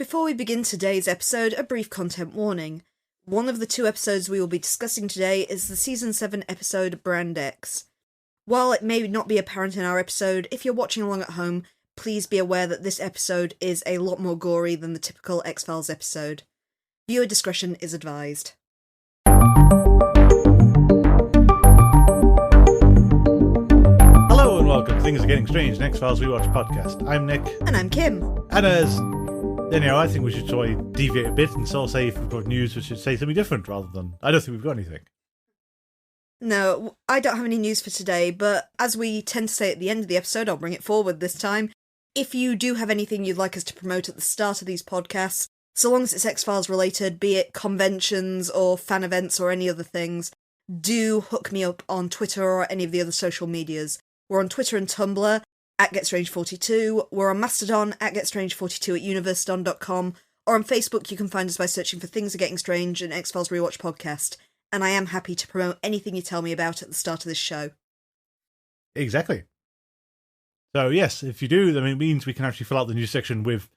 Before we begin today's episode, a brief content warning. One of the two episodes we will be discussing today is the Season 7 episode Brand X. While it may not be apparent in our episode, if you're watching along at home, please be aware that this episode is a lot more gory than the typical X-Files episode. Viewer discretion is advised. Hello and welcome to Things Are Getting Strange, an X-Files Rewatch podcast. I'm Nick. And I'm Kim. And as anyhow, I think we should try to deviate a bit and sort of say if we've got news, we should say something different rather than... I don't think we've got anything. No, I don't have any news for today, but as we tend to say at the end of the episode, I'll bring it forward this time. If you do have anything you'd like us to promote at the start of these podcasts, so long as it's X-Files related, be it conventions or fan events or any other things, do hook me up on Twitter or any of the other social medias. We're on Twitter and Tumblr at GetStrange42, we're on Mastodon at GetStrange42 at universedon.com, or on Facebook you can find us by searching for Things Are Getting Strange, an X-Files Rewatch podcast. And I am happy to promote anything you tell me about at the start of this show. Exactly. So yes, if you do, then it means we can actually fill out the news section with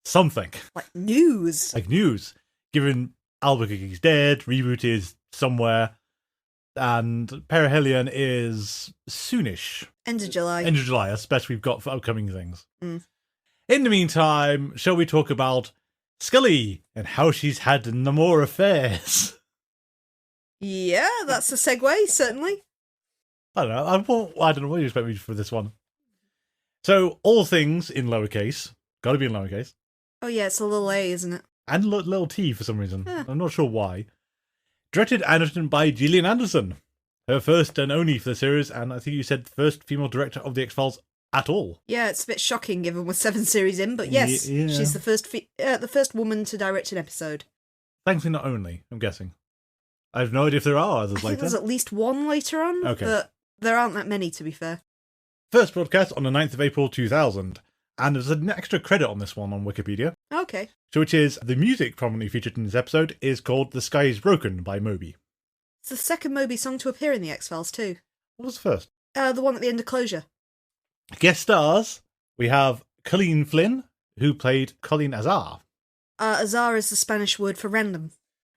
something. Like news. Like news. Given Albuquerque's dead, Reboot is somewhere, and Perihelion is soonish. End of July. End of July, that's the best we've got for upcoming things. Mm. In the meantime, shall we talk about Scully and how she's had no more affairs? Yeah, that's a segue, certainly. I don't know. I don't know what you expect me for this one. So, all things in lowercase. Got to be in lowercase. Oh yeah, it's a little A, isn't it? And little T for some reason. Yeah. I'm not sure why. Directed and written by Gillian Anderson. Her first and only for the series, and I think you said first female director of the X-Files at all. Yeah, it's a bit shocking given we're 7 series in, but yes, Yeah. she's the first woman to direct an episode. Thankfully not only, I'm guessing. I have no idea if there are others I think later. there's at least one later on, Okay. but there aren't that many, to be fair. First broadcast on the 9th of April 2000. And there's an extra credit on this one on Wikipedia. Okay. So which is, the music prominently featured in this episode is called The Sky is Broken by Moby. It's the second Moby song to appear in the X-Files too. What was the first? The one at the end of Closure. Guest stars, we have Colleen Flynn, who played Colleen Azar. Azar is the Spanish word for random.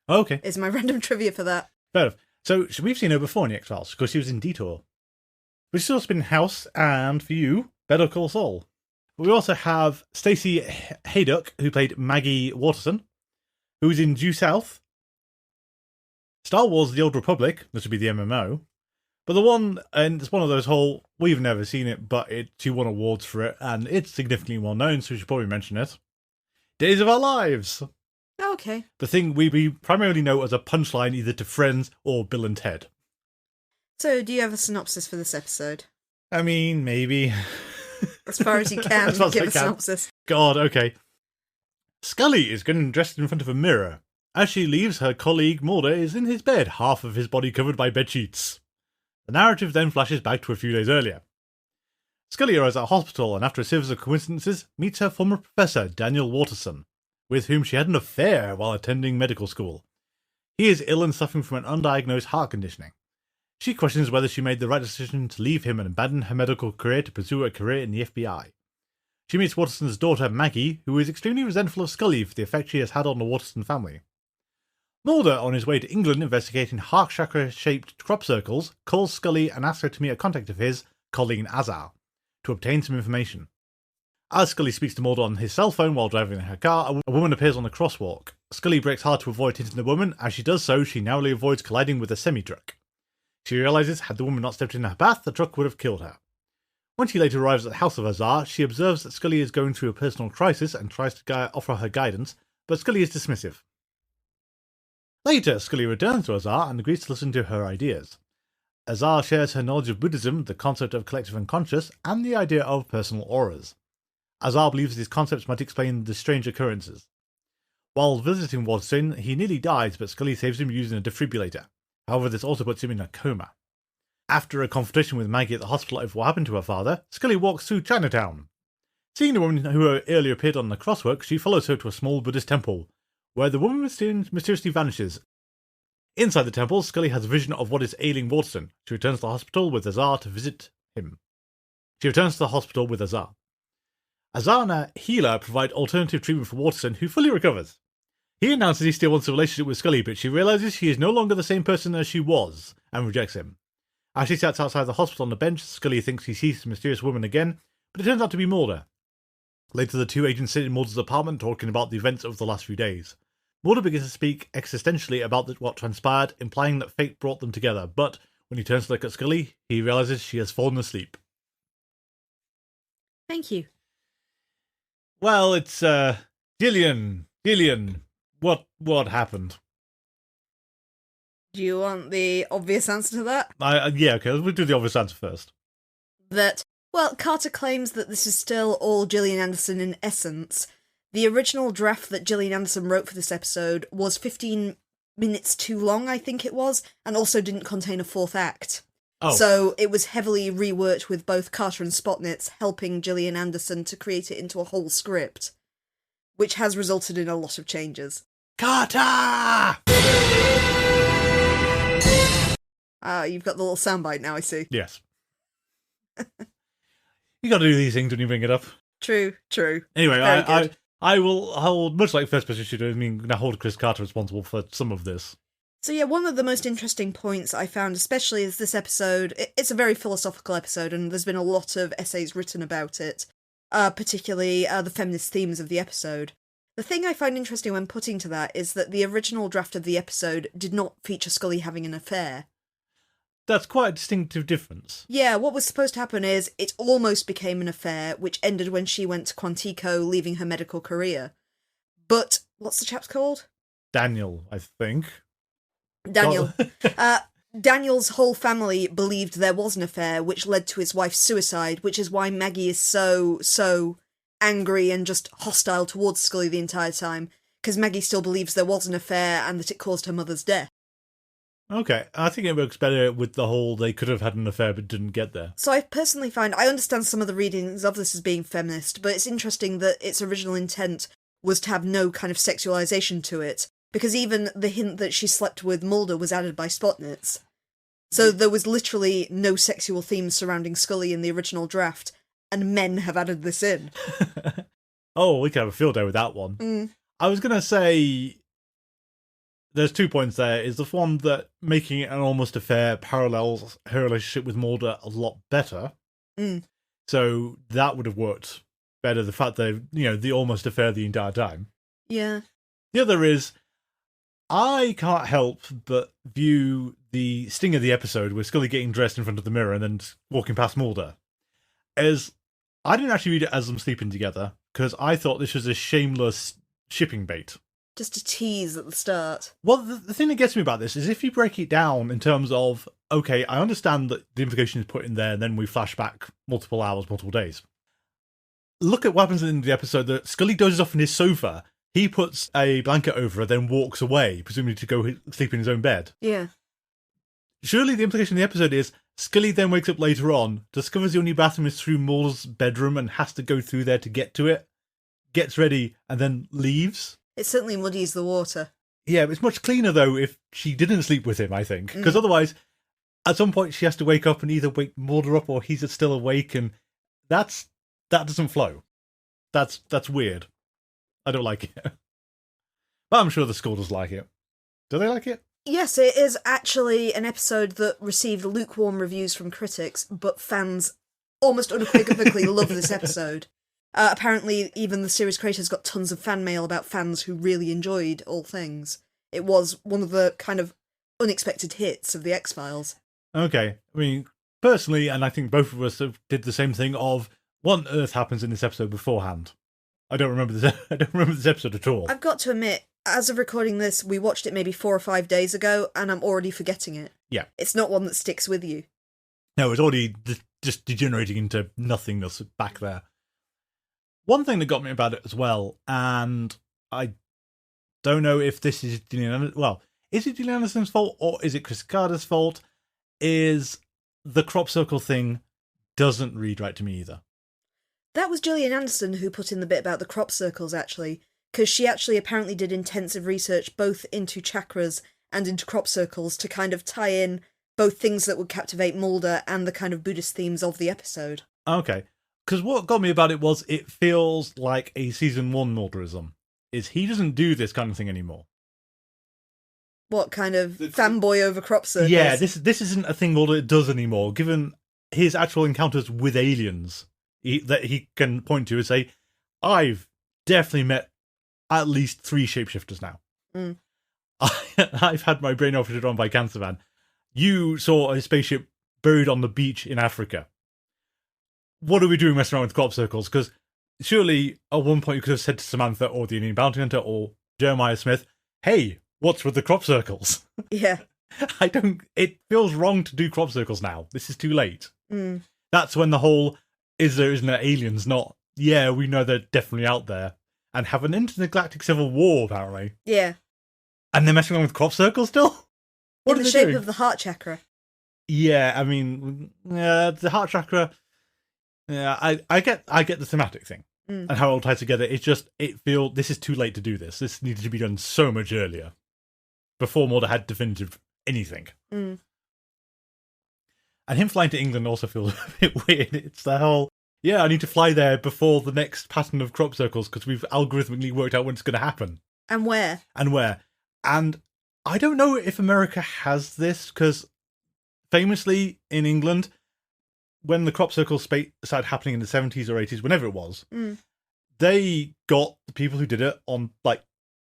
Okay. Is my random trivia for that. Fair enough. So we've seen her before in the X-Files, because she was in Detour. But she's also been in House, and for you, Better Call Saul. We also have Stacey Haydock, who played Maggie Waterson, who's in Due South, Star Wars The Old Republic, this would be the MMO, but the one, and it's one of those whole, we've never seen it, but she won awards for it, and it's significantly well known, so we should probably mention it. Days of Our Lives! Okay. The thing we primarily know as a punchline either to Friends or Bill and Ted. So, do you have a synopsis for this episode? I mean, maybe. As far as you can, As far as give I a can. synopsis. God, okay. Scully is getting dressed in front of a mirror. As she leaves, her colleague Mulder is in his bed, half of his body covered by bedsheets. The narrative then flashes back to a few days earlier. Scully arrives at a hospital and after a series of coincidences, meets her former professor, Daniel Waterson, with whom she had an affair while attending medical school. He is ill and suffering from an undiagnosed heart conditioning. She questions whether she made the right decision to leave him and abandon her medical career to pursue a career in the FBI. She meets Waterson's daughter, Maggie, who is extremely resentful of Scully for the effect she has had on the Waterson family. Mulder, on his way to England investigating heart chakra-shaped crop circles, calls Scully and asks her to meet a contact of his, Colleen Azar, to obtain some information. As Scully speaks to Mulder on his cell phone while driving in her car, a woman appears on the crosswalk. Scully breaks hard to avoid hitting the woman. As she does so, she narrowly avoids colliding with a semi-truck. She realises had the woman not stepped in her path, the truck would have killed her. When she later arrives at the house of Azar, she observes that Scully is going through a personal crisis and tries to offer her guidance, but Scully is dismissive. Later, Scully returns to Azar and agrees to listen to her ideas. Azar shares her knowledge of Buddhism, the concept of collective unconscious, and the idea of personal auras. Azar believes these concepts might explain the strange occurrences. While visiting Waterson, he nearly dies, but Scully saves him using a defibrillator. However, this also puts him in a coma. After a confrontation with Maggie at the hospital over what happened to her father, Scully walks through Chinatown. Seeing the woman who earlier appeared on the crosswalk, she follows her to a small Buddhist temple, where the woman mysteriously vanishes. Inside the temple, Scully has a vision of what is ailing Waterson. She returns to the hospital with Azar to visit him. Azana, healer, provide alternative treatment for Waterson, who fully recovers. He announces he still wants a relationship with Scully, but she realizes she is no longer the same person as she was, and rejects him. As she sits outside the hospital on the bench, Scully thinks he sees the mysterious woman again, but it turns out to be Mulder. Later, the two agents sit in Mulder's apartment talking about the events of the last few days. Mulder begins to speak existentially about what transpired, implying that fate brought them together, but when he turns to look at Scully, he realizes she has fallen asleep. Thank you. Well, it's, Gillian, what happened? Do you want the obvious answer to that? Yeah, okay, we'll do the obvious answer first. Well, Carter claims that this is still all Gillian Anderson in essence. The original draft that Gillian Anderson wrote for this episode was 15 minutes too long, I think it was, and also didn't contain a fourth act. Oh. So it was heavily reworked with both Carter and Spotnitz helping Gillian Anderson to create it into a whole script, which has resulted in a lot of changes. Carter! You've got the little soundbite now, I see. Yes. You gotta do these things when you bring it up. True. Anyway, I will hold, much like First Person Shooter, now hold Chris Carter responsible for some of this. So yeah, one of the most interesting points I found, especially is this episode, it's a very philosophical episode, and there's been a lot of essays written about it, particularly the feminist themes of the episode. The thing I find interesting when putting to that is that the original draft of the episode did not feature Scully having an affair. That's quite a distinctive difference. Yeah, what was supposed to happen is it almost became an affair, which ended when she went to Quantico, leaving her medical career. But, what's the chap's called? Daniel, I think. Daniel. Daniel's whole family believed there was an affair, which led to his wife's suicide, which is why Maggie is so angry and just hostile towards Scully the entire time, because Maggie still believes there was an affair and that it caused her mother's death. Okay, I think it works better with the whole they could have had an affair but didn't get there. So I personally find, I understand some of the readings of this as being feminist, but it's interesting that its original intent was to have no kind of sexualization to it, because even the hint that she slept with Mulder was added by Spotnitz. So there was literally no sexual themes surrounding Scully in the original draft, and men have added this in. Oh, we could have a field day with that one. Mm. I was going to say, there's 2 points there. Is the one that making it an almost affair parallels her relationship with Mulder a lot better. Mm. So that would have worked better, the fact that, the almost affair the entire time. Yeah. The other is, I can't help but view the sting of the episode with Scully getting dressed in front of the mirror and then walking past Mulder as, I didn't actually read it as them sleeping together, because I thought this was a shameless shipping bait. Just a tease at the start. Well, the thing that gets me about this is if you break it down in terms of, okay, I understand that the implication is put in there and then we flash back multiple hours, multiple days. Look at what happens in the episode that Scully dozes off in his sofa. He puts a blanket over her, then walks away, presumably to go sleep in his own bed. Yeah. Surely the implication of the episode is Scully then wakes up later on, discovers the only bathroom is through Mulder's bedroom and has to go through there to get to it, gets ready, and then leaves. It certainly muddies the water. Yeah, it's much cleaner, though, if she didn't sleep with him, I think. Because otherwise, at some point, she has to wake up and either wake Mulder up or he's still awake, and that doesn't flow. That's weird. I don't like it. But I'm sure the school does like it. Do they like it? Yes, it is actually an episode that received lukewarm reviews from critics, but fans almost unequivocally love this episode. Apparently, even the series creators got tons of fan mail about fans who really enjoyed All Things. It was one of the kind of unexpected hits of the X-Files. Okay. I mean, personally, and I think both of us did the same thing of, what on earth happens in this episode beforehand? I don't remember this episode at all. I've got to admit, as of recording this, we watched it maybe 4 or 5 days ago, and I'm already forgetting it. Yeah. It's not one that sticks with you. No, it's already just degenerating into nothingness back there. One thing that got me about it as well, and I don't know if this is is it Gillian Anderson's fault or is it Chris Carter's fault, is the crop circle thing doesn't read right to me either. That was Gillian Anderson who put in the bit about the crop circles, actually, because she actually apparently did intensive research both into chakras and into crop circles to kind of tie in both things that would captivate Mulder and the kind of Buddhist themes of the episode. Okay. Because what got me about it was it feels like a season 1 Mulderism. Is he doesn't do this kind of thing anymore. What kind of fanboy over crop circles? Yeah, this isn't a thing Mulder does anymore, given his actual encounters with aliens that he can point to and say, I've definitely met at least 3 shapeshifters now. Mm. I've had my brain operated on by Cancer Man. You saw a spaceship buried on the beach in Africa. What are we doing messing around with crop circles? Because surely at one point you could have said to Samantha or the Indian Bounty Hunter or Jeremiah Smith, hey, what's with the crop circles? Yeah. It feels wrong to do crop circles now. This is too late. Mm. That's when the whole, isn't there aliens, not, yeah, we know they're definitely out there, and have an intergalactic civil war, apparently. Yeah. And they're messing around with crop circles still? What in are the they shape doing? of the heart chakra. Yeah, I mean, the heart chakra, yeah, I get the thematic thing. And how it all ties together. It's just, this is too late to do this. This needed to be done so much earlier. Before Mulder had definitive anything. Mm. And him flying to England also feels a bit weird. It's the whole, I need to fly there before the next pattern of crop circles because we've algorithmically worked out when it's going to happen. And where. And I don't know if America has this, because famously in England, when the crop circles started happening in the 70s or 80s, whenever it was, they got the people who did it on, like,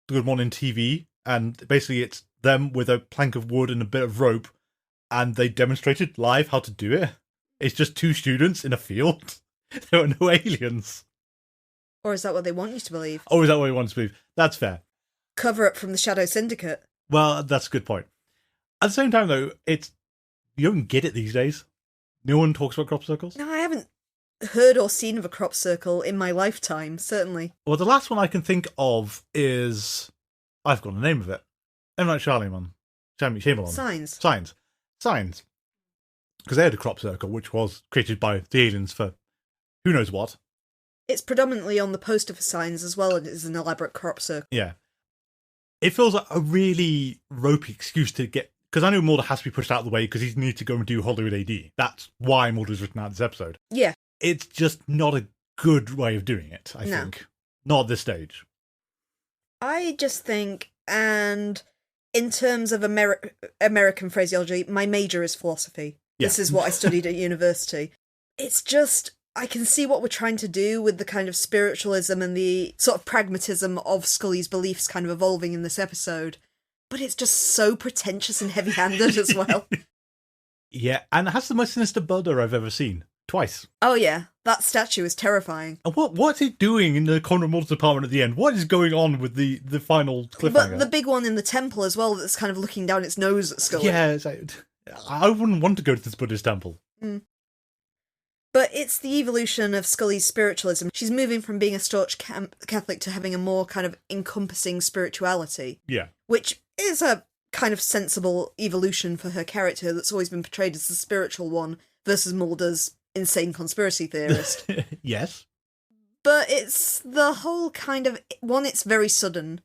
Good Morning TV, and basically it's them with a plank of wood and a bit of rope, and they demonstrated live how to do it. It's just 2 students in a field. There are no aliens. Or is that what they want you to believe? Oh, is that what you want to believe? That's fair. Cover up from the Shadow Syndicate. Well, that's a good point. At the same time, though, you don't get it these days. No one talks about crop circles. No, I haven't heard or seen of a crop circle in my lifetime, certainly. Well, the last one I can think of is... I've got the name of it. M. Night Shyamalan. Signs. Because they had a crop circle, which was created by the aliens for who knows what. It's predominantly on the poster for Signs as well as an elaborate crop circle. Yeah. It feels like a really ropey excuse to get... Because I know Mulder has to be pushed out of the way because he needs to go and do Hollywood AD. That's why Mulder's written out this episode. Yeah. It's just not a good way of doing it, I think. Not at this stage. I just think, and in terms of American phraseology, my major is philosophy. Yeah. This is what I studied at university. It's just, I can see what we're trying to do with the kind of spiritualism and the sort of pragmatism of Scully's beliefs kind of evolving in this episode. But it's just so pretentious and heavy-handed as well. Yeah, and it has the most sinister Buddha I've ever seen. Twice. Oh yeah, that statue is terrifying. And what's it doing in the corner of Mulder's apartment at the end? What is going on with the final cliffhanger? But the big one in the temple as well, that's kind of looking down its nose at Scully. Yeah, I wouldn't want to go to this Buddhist temple. Mm. But it's the evolution of Scully's spiritualism. She's moving from being a staunch Catholic to having a more kind of encompassing spirituality. Yeah. Which is a kind of sensible evolution for her character that's always been portrayed as the spiritual one versus Mulder's insane conspiracy theorist. Yes. But it's the whole kind of... One, it's very sudden.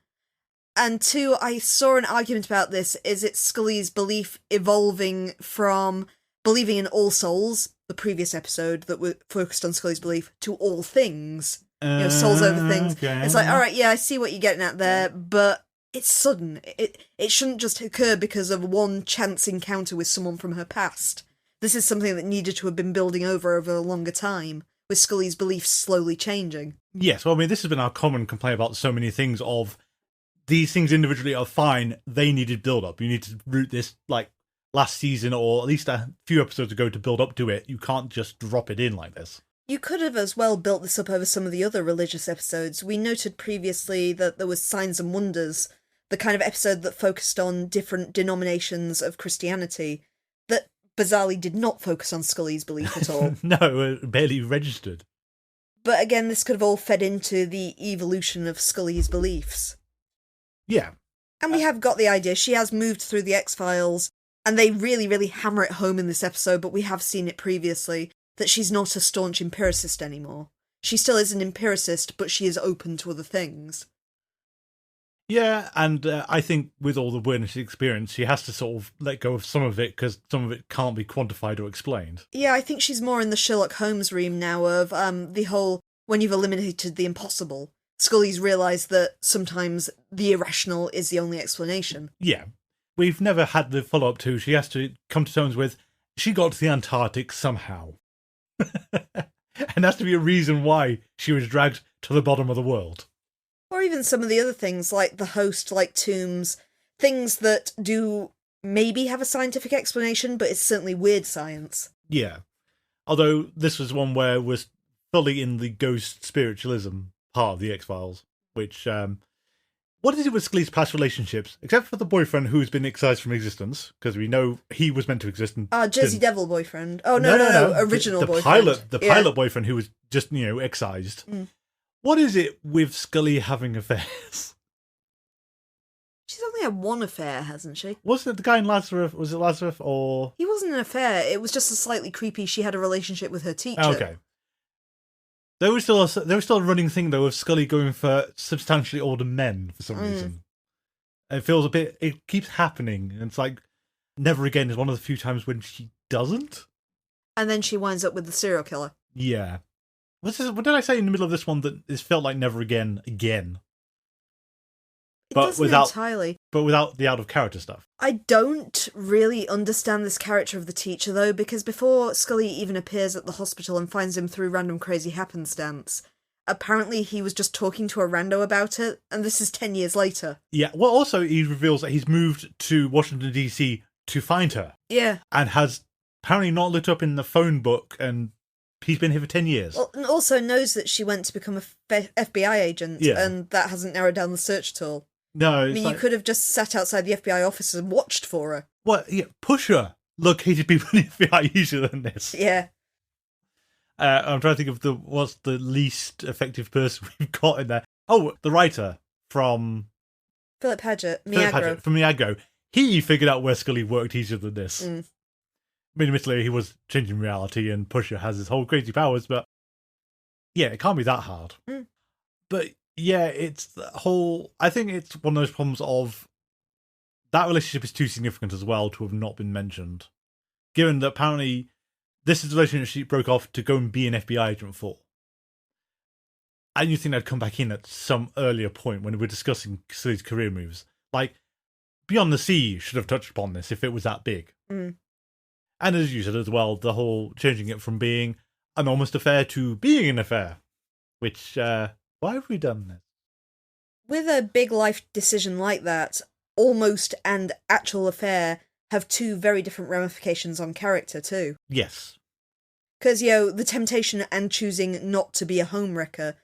And 2, I saw an argument about this, is it's Scully's belief evolving from believing in all souls, the previous episode that were focused on Scully's belief, to all things. Souls over things. Okay. It's like, all right, yeah, I see what you're getting at there, but it's sudden. It shouldn't just occur because of one chance encounter with someone from her past. This is something that needed to have been building over a longer time, with Scully's beliefs slowly changing. Yes, well, I mean, this has been our common complaint about so many things of, these things individually are fine, they needed build-up. You need to root this, like, last season, or at least a few episodes ago to build up to it. You can't just drop it in like this. You could have as well built this up over some of the other religious episodes. We noted previously that there was Signs and Wonders, the kind of episode that focused on different denominations of Christianity, that bizarrely did not focus on Scully's belief at all. No, barely registered. But again, this could have all fed into the evolution of Scully's beliefs. Yeah. And we have got the idea. She has moved through the X-Files, and they really, really hammer it home in this episode, but we have seen it previously, that she's not a staunch empiricist anymore. She still is an empiricist, but she is open to other things. Yeah, and I think with all the weirdness she experienced, she has to sort of let go of some of it because some of it can't be quantified or explained. Yeah, I think she's more in the Sherlock Holmes realm now of the whole, when you've eliminated the impossible, Scully's realised that sometimes the irrational is the only explanation. Yeah. We've never had the follow-up to, she has to come to terms with, she got to the Antarctic somehow. And has to be a reason why she was dragged to the bottom of the world. Or even some of the other things, like the host, like tombs, things that do maybe have a scientific explanation, but it's certainly weird science. Yeah. Although this was one where we're fully in the ghost spiritualism part of the X-Files, which, what is it with Scully's past relationships? Except for the boyfriend who's been excised from existence, because we know he was meant to exist. Jersey Devil boyfriend. Oh, no, original the boyfriend. Pilot boyfriend who was just, excised. Mm. What is it with Scully having affairs? She's only had one affair, hasn't she? Wasn't it the guy in Lazarus? Was it Lazarus or... He wasn't an affair. It was just a slightly creepy, she had a relationship with her teacher. Okay. There was still a running thing, though, of Scully going for substantially older men for some reason. It feels a bit... It keeps happening. And it's like, Never Again is one of the few times when she doesn't. And then she winds up with the serial killer. Yeah. What did I say in the middle of this one that it felt like Never Again again? It doesn't entirely. But without the out-of-character stuff. I don't really understand this character of the teacher, though, because before Scully even appears at the hospital and finds him through random crazy happenstance, apparently he was just talking to a rando about it, and this is 10 years later. Yeah, well, also he reveals that he's moved to Washington, D.C. to find her. Yeah. And has apparently not looked up in the phone book, and he's been here for 10 years. Well, and also knows that she went to become a FBI agent, and that hasn't narrowed down the search at all. No, you could have just sat outside the FBI office and watched for her. What? Yeah, push her. Located people in the FBI easier than this. Yeah. I'm trying to think of what's the least effective person we've got in there. Oh, the writer from... Philip Paget, Miagro. From Miagro. He figured out where Scully worked easier than this. I mean, admittedly, he was changing reality and Pusher has his whole crazy powers, but yeah, it can't be that hard. But yeah, it's the whole... I think it's one of those problems of that relationship is too significant as well to have not been mentioned. Given that apparently this is the relationship she broke off to go and be an FBI agent for. And you think they'd come back in at some earlier point when we were discussing Scully's career moves. Like, Beyond the Sea should have touched upon this if it was that big. And as you said as well, the whole changing it from being an almost affair to being an affair. Which, why have we done this? With a big life decision like that, almost and actual affair have two very different ramifications on character too. Yes. Because, the temptation and choosing not to be a homewrecker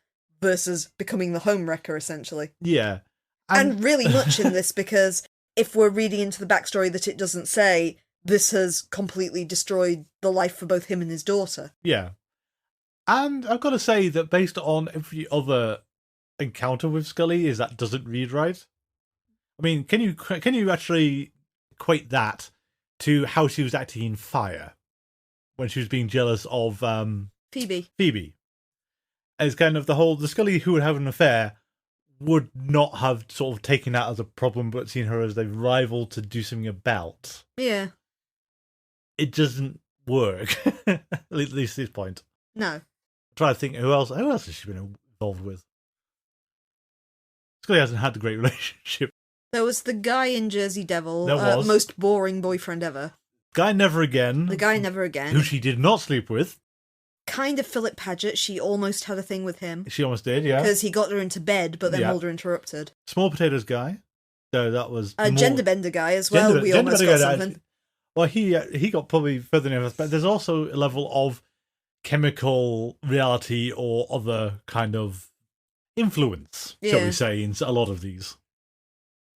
versus becoming the homewrecker, essentially. Yeah. And really much in this, because if we're reading into the backstory that it doesn't say, this has completely destroyed the life for both him and his daughter. Yeah. And I've got to say that based on every other encounter with Scully, that doesn't read right. I mean, can you actually equate that to how she was acting in Fire when she was being jealous of Phoebe? As kind of the Scully who would have an affair would not have sort of taken that as a problem, but seen her as a rival to do something about. Yeah. It doesn't work, at least at this point. No. I'm trying to think who else has she been involved with? Scully hasn't had a great relationship. There was the guy in Jersey Devil, was. Most boring boyfriend ever. Guy Never Again. The guy Never Again. Who she did not sleep with. Kind of Philip Paget, she almost had a thing with him. She almost did, yeah. Because he got her into bed, but then Mulder interrupted. Small Potatoes guy. So that was... A gender bender guy as well, we almost got something. Well, he got probably further than us, but there's also a level of chemical reality or other kind of influence, shall we say, in a lot of these.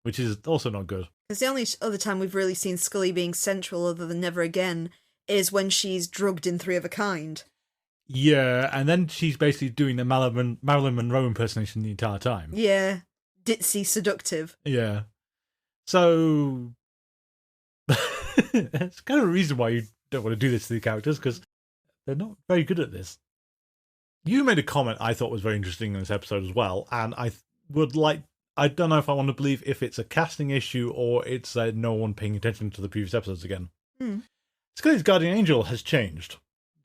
Which is also not good. Because the only other time we've really seen Scully being central other than Never Again is when she's drugged in Three of a Kind. Yeah, and then she's basically doing the Marilyn Monroe impersonation the entire time. Yeah. Ditzy seductive. Yeah. So... It's kind of a reason why you don't want to do this to the characters, because they're not very good at this. You made a comment I thought was very interesting in this episode as well, and I would like I don't know if I want to believe if it's a casting issue or it's no one paying attention to the previous episodes again. Scully's guardian angel has changed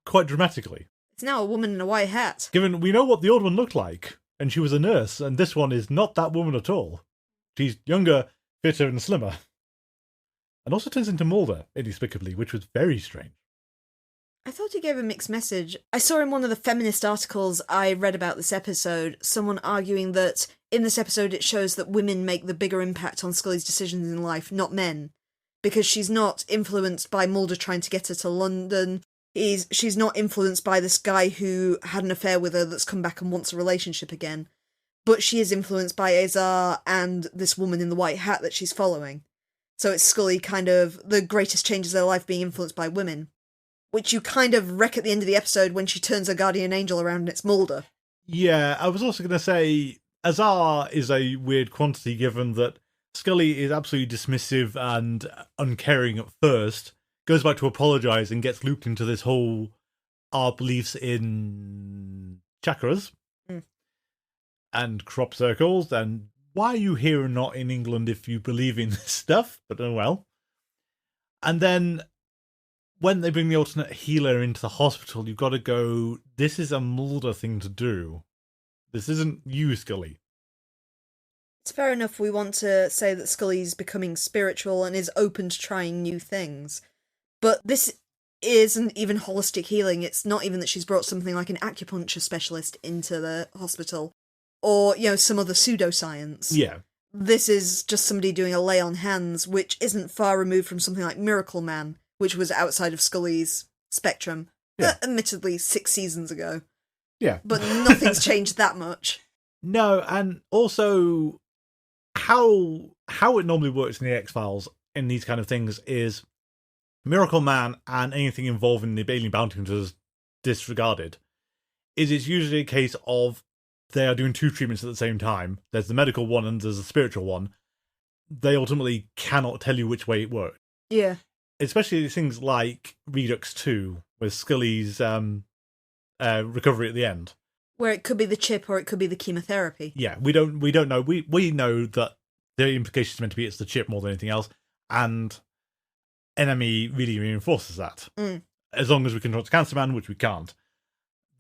quite dramatically. It's now a woman in a white hat. Given we know what the old one looked like, and she was a nurse, and this one is not that woman at all. She's younger, fitter, and slimmer. And also turns into Mulder, inexplicably, which was very strange. I thought he gave a mixed message. I saw in one of the feminist articles I read about this episode, someone arguing that in this episode it shows that women make the bigger impact on Scully's decisions in life, not men. Because she's not influenced by Mulder trying to get her to London. She's not influenced by this guy who had an affair with her that's come back and wants a relationship again. But she is influenced by Azar and this woman in the white hat that she's following. So it's Scully kind of the greatest changes of her life being influenced by women. Which you kind of wreck at the end of the episode when she turns her guardian angel around and it's Mulder. Yeah, I was also going to say, Azar is a weird quantity given that Scully is absolutely dismissive and uncaring at first, goes back to apologise and gets looped into this whole our beliefs in chakras and crop circles and why are you here and not in England if you believe in this stuff? But oh well. And then when they bring the alternate healer into the hospital, you've got to go, this is a Mulder thing to do. This isn't you, Scully. It's fair enough we want to say that Scully's becoming spiritual and is open to trying new things. But this isn't even holistic healing. It's not even that she's brought something like an acupuncture specialist into the hospital. Or, some other pseudoscience. Yeah. This is just somebody doing a lay on hands, which isn't far removed from something like Miracle Man, which was outside of Scully's spectrum. Yeah. Admittedly, 6 seasons ago. Yeah. But nothing's changed that much. No, and also how it normally works in the X-Files in these kind of things is Miracle Man and anything involving the alien bounty hunters disregarded. It's usually a case of they are doing 2 treatments at the same time. There's the medical one and there's the spiritual one. They ultimately cannot tell you which way it works. Yeah. Especially things like Redux 2, with Scully's recovery at the end. Where it could be the chip or it could be the chemotherapy. Yeah, we don't know. We know that the implication is meant to be it's the chip more than anything else, and Enemy really reinforces that. As long as we can talk to Cancer Man, which we can't.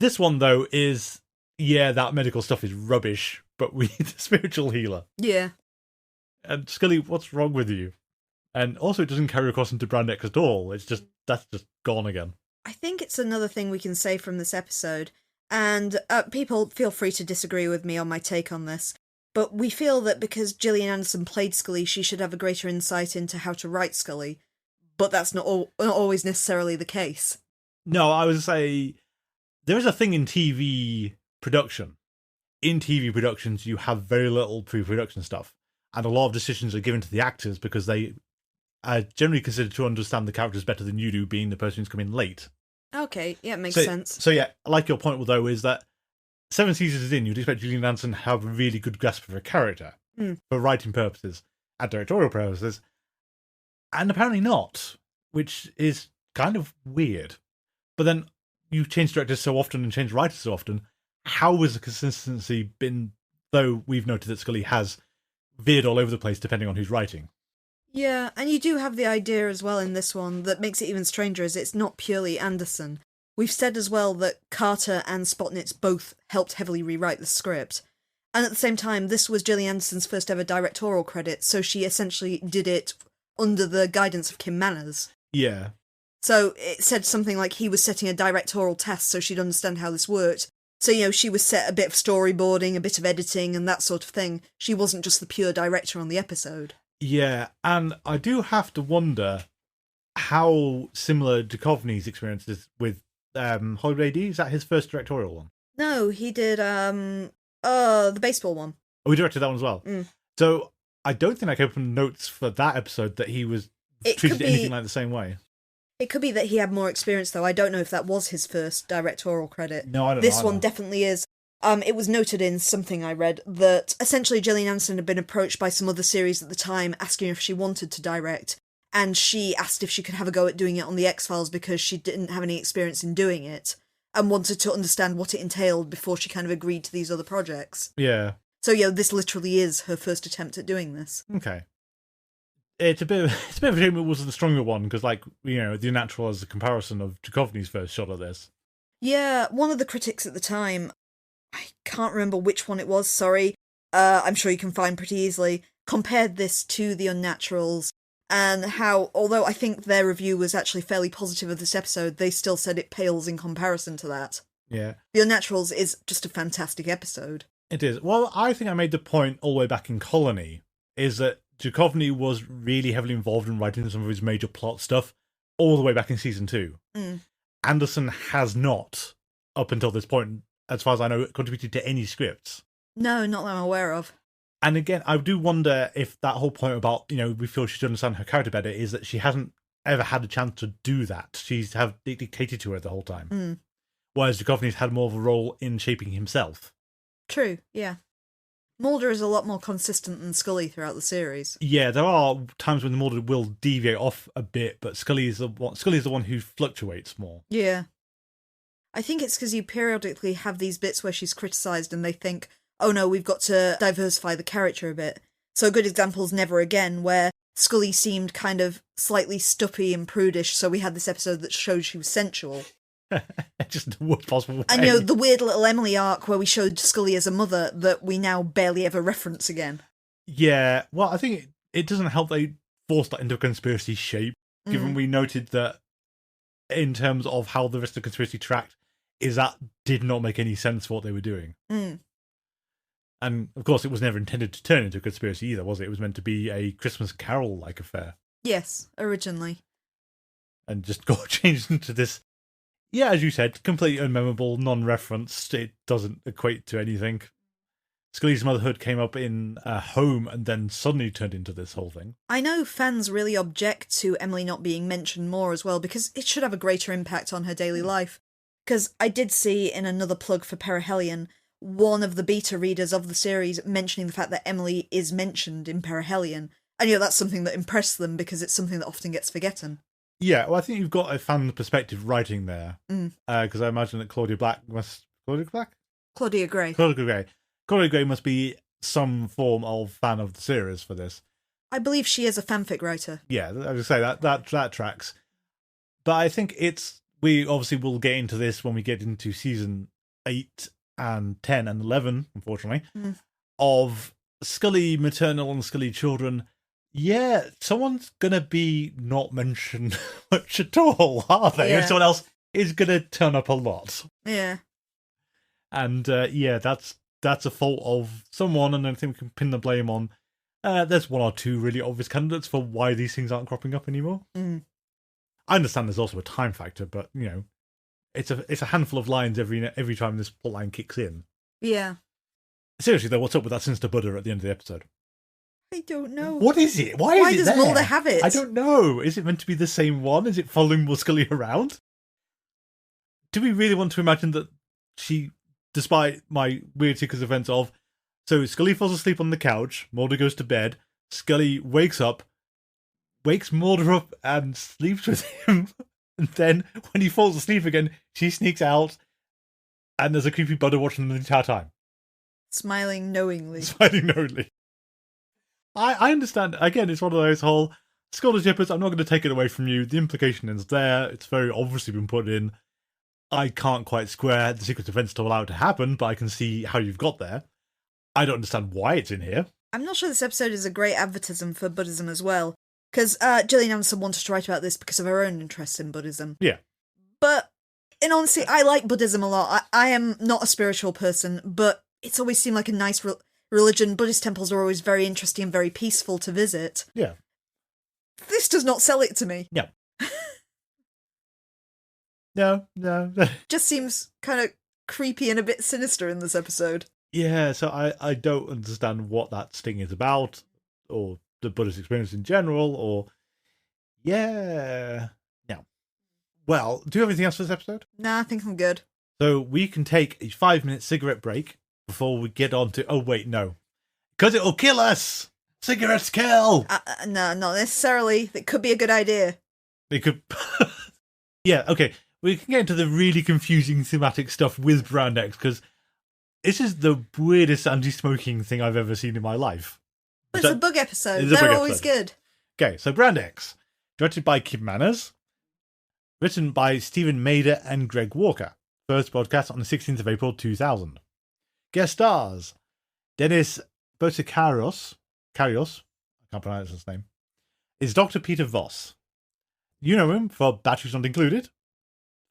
This one, though, is, that medical stuff is rubbish, but we need a spiritual healer. Yeah. And Scully, what's wrong with you? And also, it doesn't carry across into Brand X at all. That's just gone again. I think it's another thing we can say from this episode, and people feel free to disagree with me on my take on this, but we feel that because Gillian Anderson played Scully, she should have a greater insight into how to write Scully, but that's not always necessarily the case. No, I would say there is a thing in TV production. In TV productions, you have very little pre-production stuff, and a lot of decisions are given to the actors because they are generally considered to understand the characters better than you do, being the person who's come in late. Okay, yeah, it makes sense. So yeah, like your point, though, is that 7 seasons in, you'd expect Gillian Anderson to have a really good grasp of her character for writing purposes and directorial purposes, and apparently not, which is kind of weird. But then you change directors so often and change writers so often, how has the consistency been, though we've noted that Scully has veered all over the place depending on who's writing? Yeah, and you do have the idea as well in this one that makes it even stranger is it's not purely Anderson. We've said as well that Carter and Spotnitz both helped heavily rewrite the script. And at the same time, this was Gillian Anderson's first ever directorial credit, so she essentially did it under the guidance of Kim Manners. Yeah. So it said something like he was setting a directorial test so she'd understand how this worked. So, she was set a bit of storyboarding, a bit of editing and that sort of thing. She wasn't just the pure director on the episode. Yeah, and I do have to wonder how similar Duchovny's experience is with Hollywood AD. Is that his first directorial one? No, he did the baseball one. Oh, he directed that one as well. So I don't think I can open notes for that episode that he was treated anything like the same way. It could be that he had more experience, though. I don't know if that was his first directorial credit. No, I don't know. This one definitely is. It was noted in something I read that essentially Gillian Anderson had been approached by some other series at the time asking if she wanted to direct, and she asked if she could have a go at doing it on the X-Files because she didn't have any experience in doing it and wanted to understand what it entailed before she kind of agreed to these other projects. Yeah. So, this literally is her first attempt at doing this. Okay. It's a bit of a shame it wasn't the stronger one, because, the Unnatural as a comparison of Duchovny's first shot at this. Yeah, one of the critics at the time, I can't remember which one it was, sorry, I'm sure you can find pretty easily, compared this to The Unnaturals, and how, although I think their review was actually fairly positive of this episode, they still said it pales in comparison to that. Yeah. The Unnaturals is just a fantastic episode. It is. Well, I think I made the point all the way back in Colony, is that Duchovny was really heavily involved in writing some of his major plot stuff all the way back in season 2. Mm. Anderson has not, up until this point, as far as I know, contributed to any scripts. No, not that I'm aware of. And again, I do wonder if that whole point about, we feel she should understand her character better is that she hasn't ever had a chance to do that. She's have dictated to her the whole time. Mm. Whereas Duchovny's had more of a role in shaping himself. True, yeah. Mulder is a lot more consistent than Scully throughout the series. Yeah, there are times when Mulder will deviate off a bit, but Scully is the one who fluctuates more. Yeah. I think it's because you periodically have these bits where she's criticised and they think, oh no, we've got to diversify the character a bit. So a good example is Never Again, where Scully seemed kind of slightly stuppy and prudish, so we had this episode that showed she was sensual. Just the worst possible way. And the weird little Emily arc where we showed Scully as a mother that we now barely ever reference again. Yeah, well, I think it doesn't help they forced that into a conspiracy shape, given we noted that in terms of how the rest of the conspiracy tracked, is that did not make any sense for what they were doing. Mm. And, of course, it was never intended to turn into a conspiracy either, was it? It was meant to be a Christmas Carol-like affair. Yes, originally. And just got changed into this, yeah, as you said, completely unmemorable, non-referenced. It doesn't equate to anything. Scully's motherhood came up in Home and then suddenly turned into this whole thing. I know fans really object to Emily not being mentioned more as well, because it should have a greater impact on her daily life. Because I did see in another plug for Perihelion, one of the beta readers of the series mentioning the fact that Emily is mentioned in Perihelion. And that's something that impressed them because it's something that often gets forgotten. Yeah, well, I think you've got a fan perspective writing there. Because I imagine that Claudia Gray? Claudia Gray. Claudia Gray must be some form of fan of the series for this. I believe she is a fanfic writer. Yeah, I was say that tracks. But I think we obviously will get into this when we get into season 8 and 10 and 11, unfortunately, of Scully maternal and Scully children. Yeah, someone's gonna be not mentioned much at all, are they? Yeah. And someone else is gonna turn up a lot. Yeah. And that's a fault of someone, and I think we can pin the blame on. There's one or two really obvious candidates for why these things aren't cropping up anymore. Mm. I understand there's also a time factor, but it's a handful of lines every time this plotline kicks in. Yeah. Seriously though, what's up with that Sinister Buddha at the end of the episode? I don't know. What is it? Why is it does there? Mulder have it? I don't know. Is it meant to be the same one? Is it following Scully around? Do we really want to imagine that she, despite my weird sequence of events of, so Scully falls asleep on the couch, Mulder goes to bed, Scully wakes Mulder up and sleeps with him, and then when he falls asleep again, she sneaks out, and there's a creepy Buddha watching them the entire time. Smiling knowingly. I understand. Again, it's one of those whole scholarshippers. I'm not going to take it away from you. The implication is there. It's very obviously been put in. I can't quite square the sequence of events to allow it to happen, but I can see how you've got there. I don't understand why it's in here. I'm not sure this episode is a great advertisement for Buddhism as well, because Gillian Anderson wanted to write about this because of her own interest in Buddhism. Yeah. But, in honesty, I like Buddhism a lot. I am not a spiritual person, but it's always seemed like a nice religion. Buddhist temples are always very interesting and very peaceful to visit. Yeah. This does not sell it to me. Yeah. No. Just seems kind of creepy and a bit sinister in this episode. Yeah, so I don't understand what that sting is about, or the Buddhist experience in general, or... Yeah. No. Well, do you have anything else for this episode? Nah, I think I'm good. So we can take a 5-minute cigarette break before we get on to... Oh, wait, no. Because it'll kill us! Cigarettes kill! No, not necessarily. It could be a good idea. They could... Yeah, okay. We can get into the really confusing thematic stuff with Brand X, because This is the weirdest anti-smoking thing I've ever seen in my life. But it's a bug episode. It's a They're bug always episode. good. Okay, so Brand X. Directed by Kim Manners. Written by Stephen Mader and Greg Walker. First broadcast on the 16th of April 2000. Guest stars. Dennis Botikaros, I can't pronounce his name, is Dr. Peter Voss. You know him for Batteries Not Included,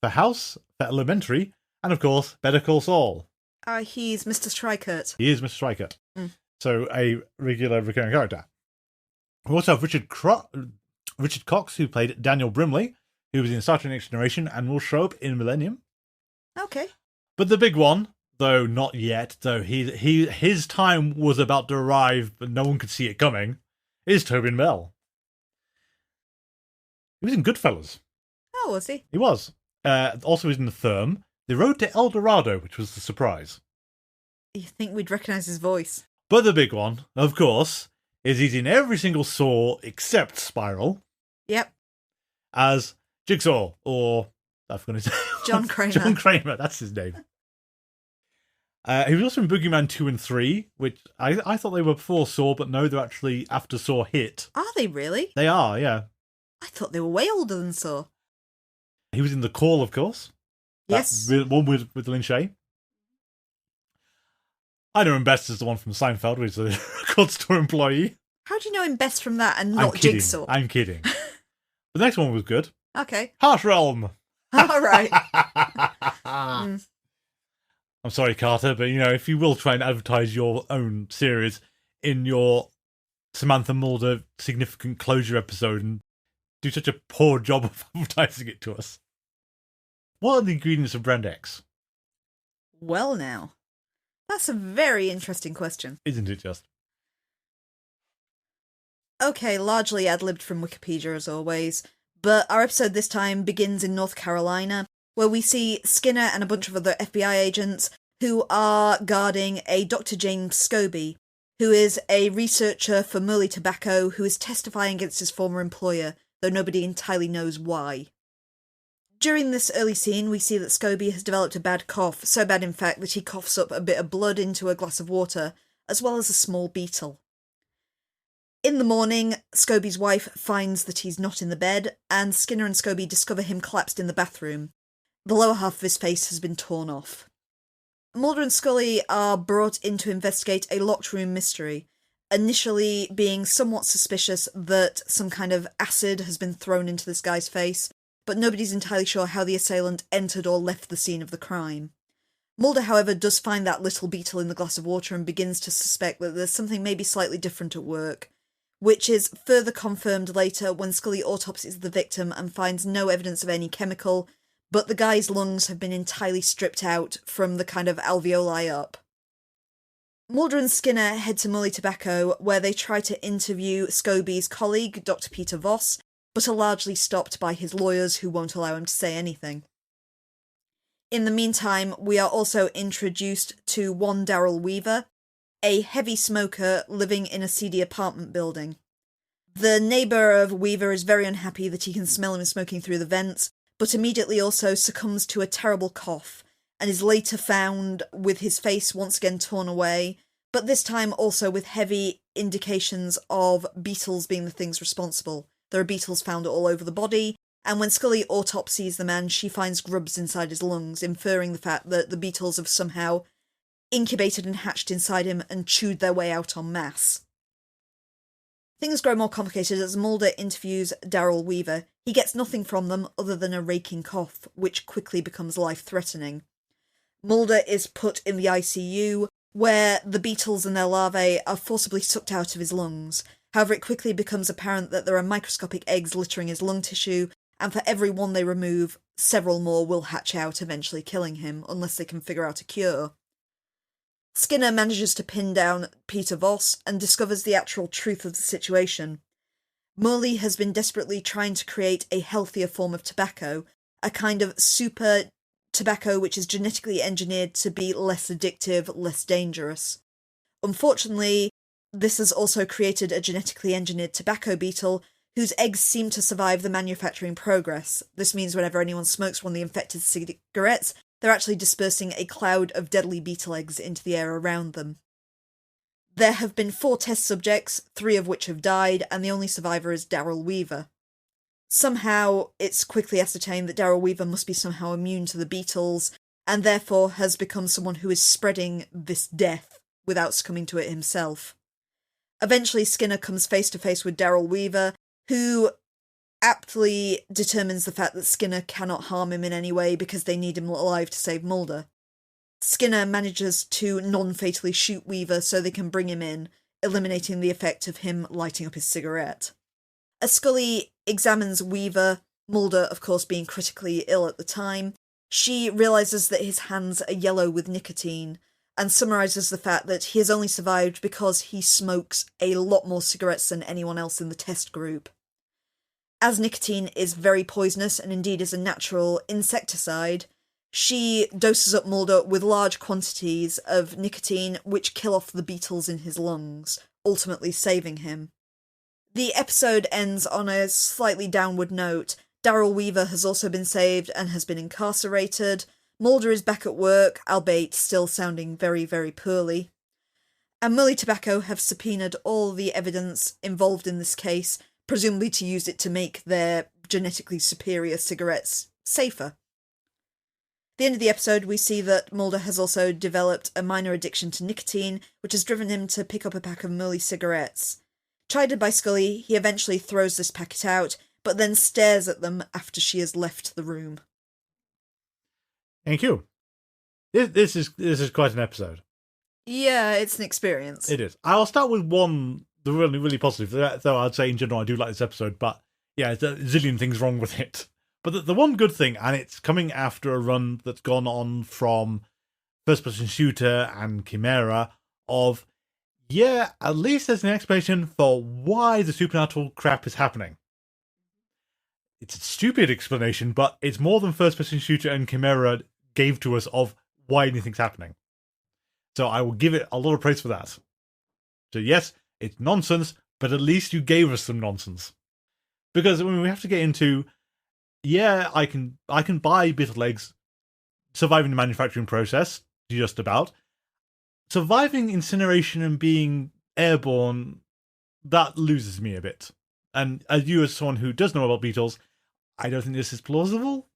for House, for Elementary, and of course, Better Call Saul. He's Mr. Strikert. He is Mr. Strikert. So a regular recurring character. We also have Richard Cox, who played Daniel Brimley, who was in Star Trek Next Generation and will show up in Millennium. Okay. But the big one, though not yet, though his time was about to arrive, but no one could see it coming, is Tobin Bell. He was in Goodfellas. Oh, was he? He was. Also, he was in The Firm. The Road to El Dorado, which was the surprise. You think we'd recognise his voice? But the big one, of course, is he's in every single Saw except Spiral. Yep. As Jigsaw, or I've forgotten his name. John Kramer. John Kramer, that's his name. He was also in Boogeyman 2 and 3, which I thought they were before Saw, but no, they're actually after Saw hit. Are they really? They are, yeah. I thought they were way older than Saw. He was in The Call, of course. Yes. That one with Lin Shaye. I know him best as the one from Seinfeld, which is a record store employee. How do you know him best from that and not Jigsaw? I'm kidding. The next one was good. Okay. Harsh Realm. All right. I'm sorry, Carter, but if you will try and advertise your own series in your Samantha Mulder significant closure episode and do such a poor job of advertising it to us. What are the ingredients of Brand X? Well, now. That's a very interesting question. Isn't it just? Okay, largely ad-libbed from Wikipedia as always, but our episode this time begins in North Carolina, where we see Skinner and a bunch of other FBI agents who are guarding a Dr. James Scobie, who is a researcher for Muley Tobacco who is testifying against his former employer, though nobody entirely knows why. During this early scene, we see that Scobie has developed a bad cough, so bad in fact that he coughs up a bit of blood into a glass of water, as well as a small beetle. In the morning, Scobie's wife finds that he's not in the bed, and Skinner and Scobie discover him collapsed in the bathroom. The lower half of his face has been torn off. Mulder and Scully are brought in to investigate a locked room mystery, initially being somewhat suspicious that some kind of acid has been thrown into this guy's face, but nobody's entirely sure how the assailant entered or left the scene of the crime. Mulder, however, does find that little beetle in the glass of water and begins to suspect that there's something maybe slightly different at work, which is further confirmed later when Scully autopsies the victim and finds no evidence of any chemical, but the guy's lungs have been entirely stripped out from the kind of alveoli up. Mulder and Skinner head to Muley Tobacco, where they try to interview Scobie's colleague, Dr. Peter Voss, but are largely stopped by his lawyers who won't allow him to say anything. In the meantime, we are also introduced to one Daryl Weaver, a heavy smoker living in a seedy apartment building. The neighbour of Weaver is very unhappy that he can smell him smoking through the vents, but immediately also succumbs to a terrible cough, and is later found with his face once again torn away, but this time also with heavy indications of beetles being the things responsible. There are beetles found all over the body, and when Scully autopsies the man, she finds grubs inside his lungs, inferring the fact that the beetles have somehow incubated and hatched inside him and chewed their way out en masse. Things grow more complicated as Mulder interviews Daryl Weaver. He gets nothing from them other than a raking cough, which quickly becomes life-threatening. Mulder is put in the ICU, where the beetles and their larvae are forcibly sucked out of his lungs. However, it quickly becomes apparent that there are microscopic eggs littering his lung tissue, and for every one they remove, several more will hatch out, eventually killing him, unless they can figure out a cure. Skinner manages to pin down Peter Voss and discovers the actual truth of the situation. Muley has been desperately trying to create a healthier form of tobacco, a kind of super tobacco which is genetically engineered to be less addictive, less dangerous. Unfortunately, this has also created a genetically engineered tobacco beetle whose eggs seem to survive the manufacturing progress. This means whenever anyone smokes one of the infected cigarettes, they're actually dispersing a cloud of deadly beetle eggs into the air around them. There have been 4 test subjects, 3 of which have died, and the only survivor is Daryl Weaver. Somehow, it's quickly ascertained that Daryl Weaver must be somehow immune to the beetles, and therefore has become someone who is spreading this death without succumbing to it himself. Eventually, Skinner comes face to face with Daryl Weaver, who aptly determines the fact that Skinner cannot harm him in any way because they need him alive to save Mulder. Skinner manages to non-fatally shoot Weaver so they can bring him in, eliminating the effect of him lighting up his cigarette. As Scully examines Weaver, Mulder, of course, being critically ill at the time, she realises that his hands are yellow with nicotine, and summarises the fact that he has only survived because he smokes a lot more cigarettes than anyone else in the test group. As nicotine is very poisonous and indeed is a natural insecticide, she doses up Mulder with large quantities of nicotine which kill off the beetles in his lungs, ultimately saving him. The episode ends on a slightly downward note. Daryl Weaver has also been saved and has been incarcerated. Mulder is back at work, albeit still sounding very, very poorly. And Mully Tobacco have subpoenaed all the evidence involved in this case, presumably to use it to make their genetically superior cigarettes safer. At the end of the episode, we see that Mulder has also developed a minor addiction to nicotine, which has driven him to pick up a pack of Mully cigarettes. Chided by Scully, he eventually throws this packet out, but then stares at them after she has left the room. Thank you. This is quite an episode. Yeah, it's an experience. It is. I'll start with one, the really, really positive, though I'd say in general I do like this episode, but yeah, there's a zillion things wrong with it. But the one good thing, and it's coming after a run that's gone on from first-person shooter and Chimera, of, yeah, at least there's an explanation for why the supernatural crap is happening. It's a stupid explanation, but it's more than first-person shooter and Chimera gave to us of why anything's happening. So I will give it a lot of praise for that. So yes, it's nonsense, but at least you gave us some nonsense. Because we have to get into, yeah, I can buy beetle eggs, surviving the manufacturing process, just about. Surviving incineration and being airborne, that loses me a bit. And as you, as someone who does know about beetles, I don't think this is plausible.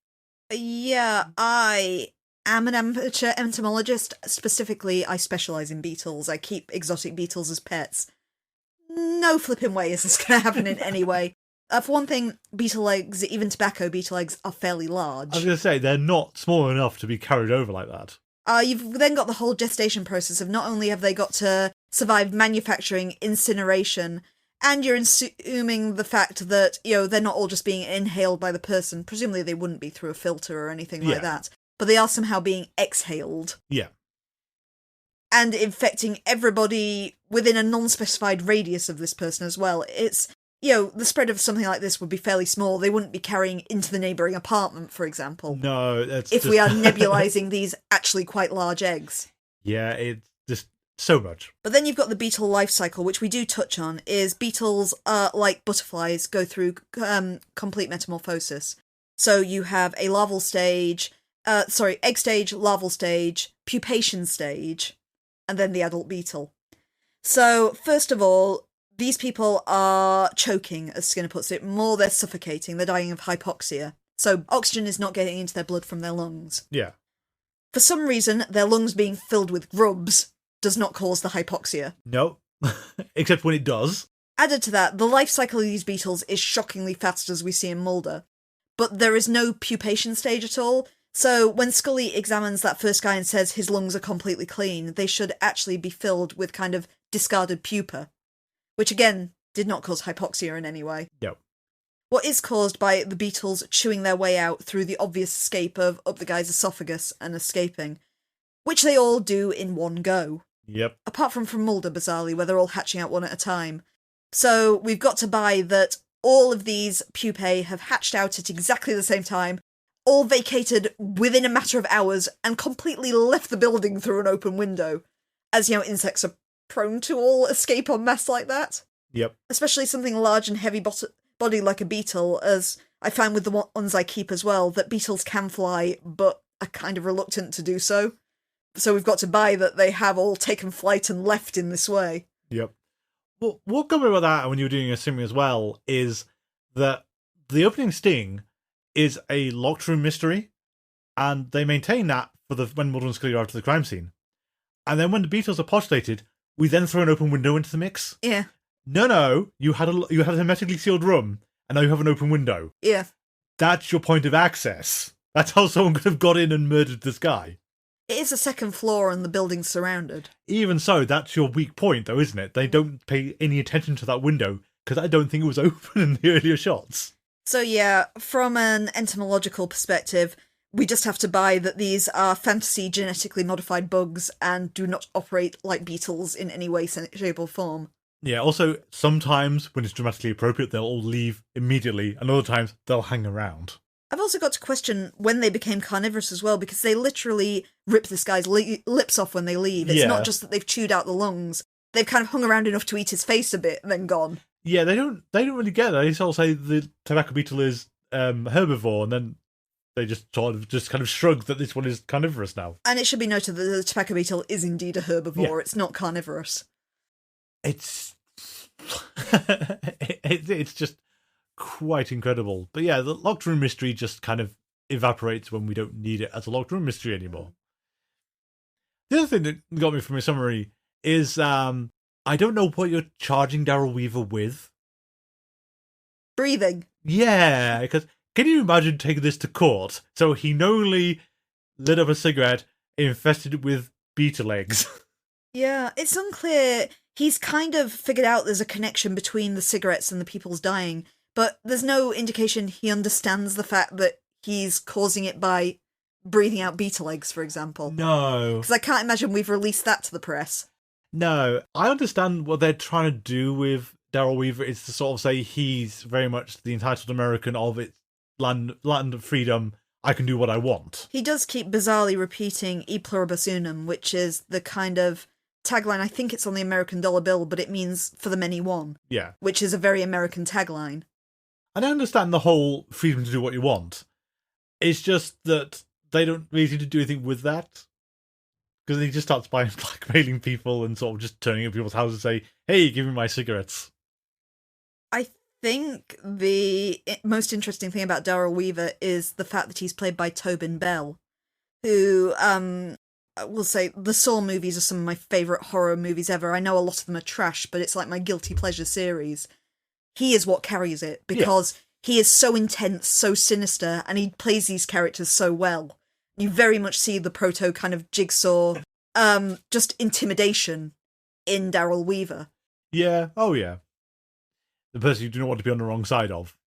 Yeah, I am an amateur entomologist. Specifically, I specialise in beetles. I keep exotic beetles as pets. No flipping way is this going to happen in any way. For one thing, beetle eggs, even tobacco beetle eggs, are fairly large. I was going to say, they're not small enough to be carried over like that. You've then got the whole gestation process of not only have they got to survive manufacturing, incineration, and you're assuming the fact that, they're not all just being inhaled by the person. Presumably they wouldn't be through a filter or anything like that. But they are somehow being exhaled. Yeah. And infecting everybody within a non-specified radius of this person as well. It's, the spread of something like this would be fairly small. They wouldn't be carrying into the neighbouring apartment, for example. No, that's if we are nebulizing these actually quite large eggs. Yeah, it's just so much. But then you've got the beetle life cycle, which we do touch on, is beetles, like butterflies, go through complete metamorphosis. So you have a larval stage, egg stage, larval stage, pupation stage, and then the adult beetle. So, first of all, these people are choking, as Skinner puts it. More, they're suffocating. They're dying of hypoxia. So oxygen is not getting into their blood from their lungs. Yeah. For some reason, their lungs being filled with grubs does not cause the hypoxia. No. Except when it does. Added to that, the life cycle of these beetles is shockingly fast, as we see in Mulder. But there is no pupation stage at all. So when Scully examines that first guy and says his lungs are completely clean, they should actually be filled with kind of discarded pupa. Which again, did not cause hypoxia in any way. No. What is caused by the beetles chewing their way out through the obvious escape of up the guy's esophagus and escaping. Which they all do in one go. Yep. Apart from Mulder, bizarrely, where they're all hatching out one at a time. So we've got to buy that all of these pupae have hatched out at exactly the same time, all vacated within a matter of hours, and completely left the building through an open window. As, insects are prone to all escape en masse like that. Yep. Especially something large and heavy body like a beetle, as I find with the ones I keep as well, that beetles can fly, but are kind of reluctant to do so. So we've got to buy that they have all taken flight and left in this way. Yep. Well, what got me about that when you were doing a sim as well is that the opening sting is a locked room mystery, and they maintain that for when Mulder and Scully arrive to the crime scene. And then when the beetles are postulated, we then throw an open window into the mix. Yeah. No, you had a hermetically sealed room, and now you have an open window. Yeah. That's your point of access. That's how someone could have got in and murdered this guy. It is a second floor and the building's surrounded. Even so, that's your weak point, though, isn't it? They don't pay any attention to that window, because I don't think it was open in the earlier shots. So yeah, from an entomological perspective, we just have to buy that these are fantasy genetically modified bugs and do not operate like beetles in any way, shape or form. Yeah, also, sometimes when it's dramatically appropriate, they'll all leave immediately, and other times they'll hang around. I've also got to question when they became carnivorous as well, because they literally rip this guy's lips off when they leave. It's not just that they've chewed out the lungs. They've kind of hung around enough to eat his face a bit and then gone. Yeah, they don't really get that. They sort of say the tobacco beetle is herbivore, and then they just kind of shrug that this one is carnivorous now. And it should be noted that the tobacco beetle is indeed a herbivore. Yeah. It's not carnivorous. It's it's just quite incredible. But yeah, the locked room mystery just kind of evaporates when we don't need it as a locked room mystery anymore. The other thing that got me from your summary is I don't know what you're charging Daryl Weaver with. Breathing. Yeah, because can you imagine taking this to court? So he knowingly lit up a cigarette infested it with beetle eggs. Yeah, it's unclear. He's kind of figured out there's a connection between the cigarettes and the people's dying, but there's no indication he understands the fact that he's causing it by breathing out beetle eggs, for example. No. Because I can't imagine we've released that to the press. No, I understand what they're trying to do with Daryl Weaver is to sort of say he's very much the entitled American of its land of freedom. I can do what I want. He does keep bizarrely repeating e pluribus unum, which is the kind of tagline. I think it's on the American dollar bill, but it means for the many one. Yeah. Which is a very American tagline. And I understand the whole freedom to do what you want. It's just that they don't really seem to do anything with that. Because he just starts by blackmailing people and sort of just turning up people's houses and say, hey, give me my cigarettes. I think the most interesting thing about Daryl Weaver is the fact that he's played by Tobin Bell, who, I will say, the Saw movies are some of my favourite horror movies ever. I know a lot of them are trash, but it's like my guilty pleasure series. He is what carries it, because he is so intense, so sinister, and he plays these characters so well. You very much see the proto kind of Jigsaw, just intimidation in Daryl Weaver. Yeah, oh yeah. The person you do not want to be on the wrong side of.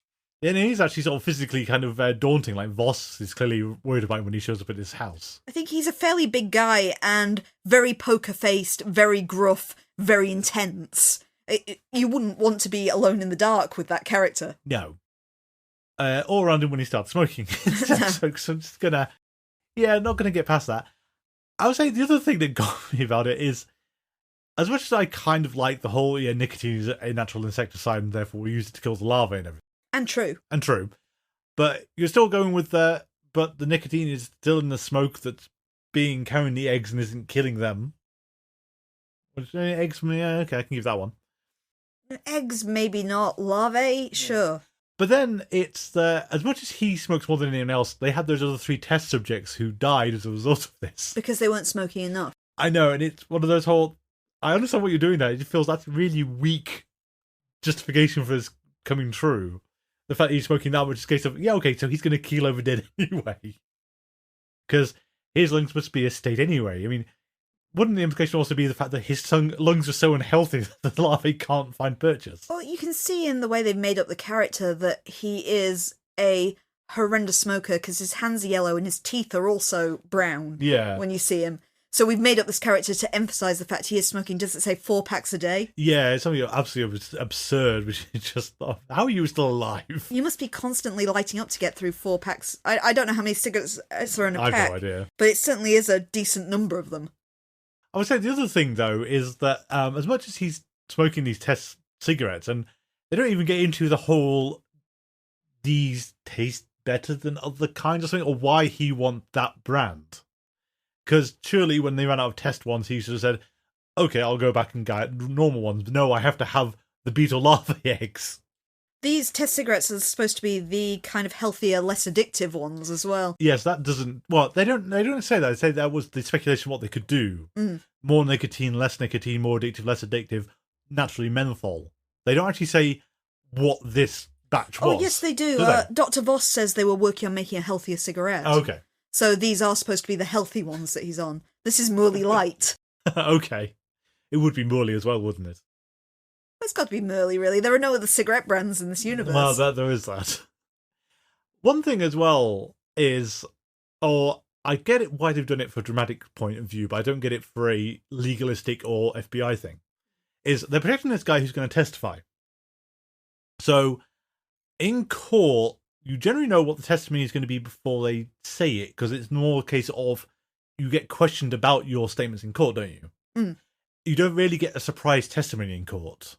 And he's actually sort of physically kind of daunting, like Voss is clearly worried about him when he shows up at his house. I think he's a fairly big guy and very poker-faced, very gruff, very intense. You wouldn't want to be alone in the dark with that character. No. All around him when he starts smoking. So I'm just gonna... Yeah, not going to get past that. I would say the other thing that got me about it is, as much as I kind of like the whole, nicotine is a natural insecticide and therefore we use it to kill the larvae and everything. And true. But you're still going with but the nicotine is still in the smoke that's carrying the eggs and isn't killing them. Eggs, yeah, okay, I can give that one. Eggs, maybe not. Larvae, sure. But then it's as much as he smokes more than anyone else, they had those other 3 test subjects who died as a result of this. Because they weren't smoking enough. I know, and it's one of those I understand what you're doing there. It just feels that's really weak justification for this coming true. The fact that he's smoking that much is a case of, so he's going to keel over dead anyway. Because his lungs must be a state anyway. I mean, wouldn't the implication also be the fact that his lungs are so unhealthy that the larvae can't find purchase? Well, you can see in the way they've made up the character that he is a horrendous smoker because his hands are yellow and his teeth are also brown when you see him. So we've made up this character to emphasise the fact he is smoking, does it say 4 packs a day? Yeah, it's something absolutely absurd, which is just, how are you still alive? You must be constantly lighting up to get through 4 packs. I don't know how many cigarettes are in a pack. I've no idea. But it certainly is a decent number of them. I would say the other thing, though, is that as much as he's smoking these test cigarettes, and they don't even get into the whole, these taste better than other kinds or something, or why he wants that brand. Because surely when they ran out of test ones, he should have said, okay, I'll go back and get normal ones, but no, I have to have the beetle larvae eggs. These test cigarettes are supposed to be the kind of healthier, less addictive ones as well. Yes, that doesn't... Well, they don't say that. They say that was the speculation of what they could do. More nicotine, less nicotine, more addictive, less addictive, naturally menthol. They don't actually say what this batch was. Oh, yes, they do. Dr. Voss says they were working on making a healthier cigarette. Oh, okay. So these are supposed to be the healthy ones that he's on. This is Morley Light. Okay. It would be Morley as well, wouldn't it? It's got to be Morley, really. There are no other cigarette brands in this universe. Well, there is that. One thing as well is, or I get it why they've done it for a dramatic point of view, but I don't get it for a legalistic or FBI thing, is they're protecting this guy who's going to testify. So, in court, you generally know what the testimony is going to be before they say it, because it's more a case of you get questioned about your statements in court, don't you? You don't really get a surprise testimony in court.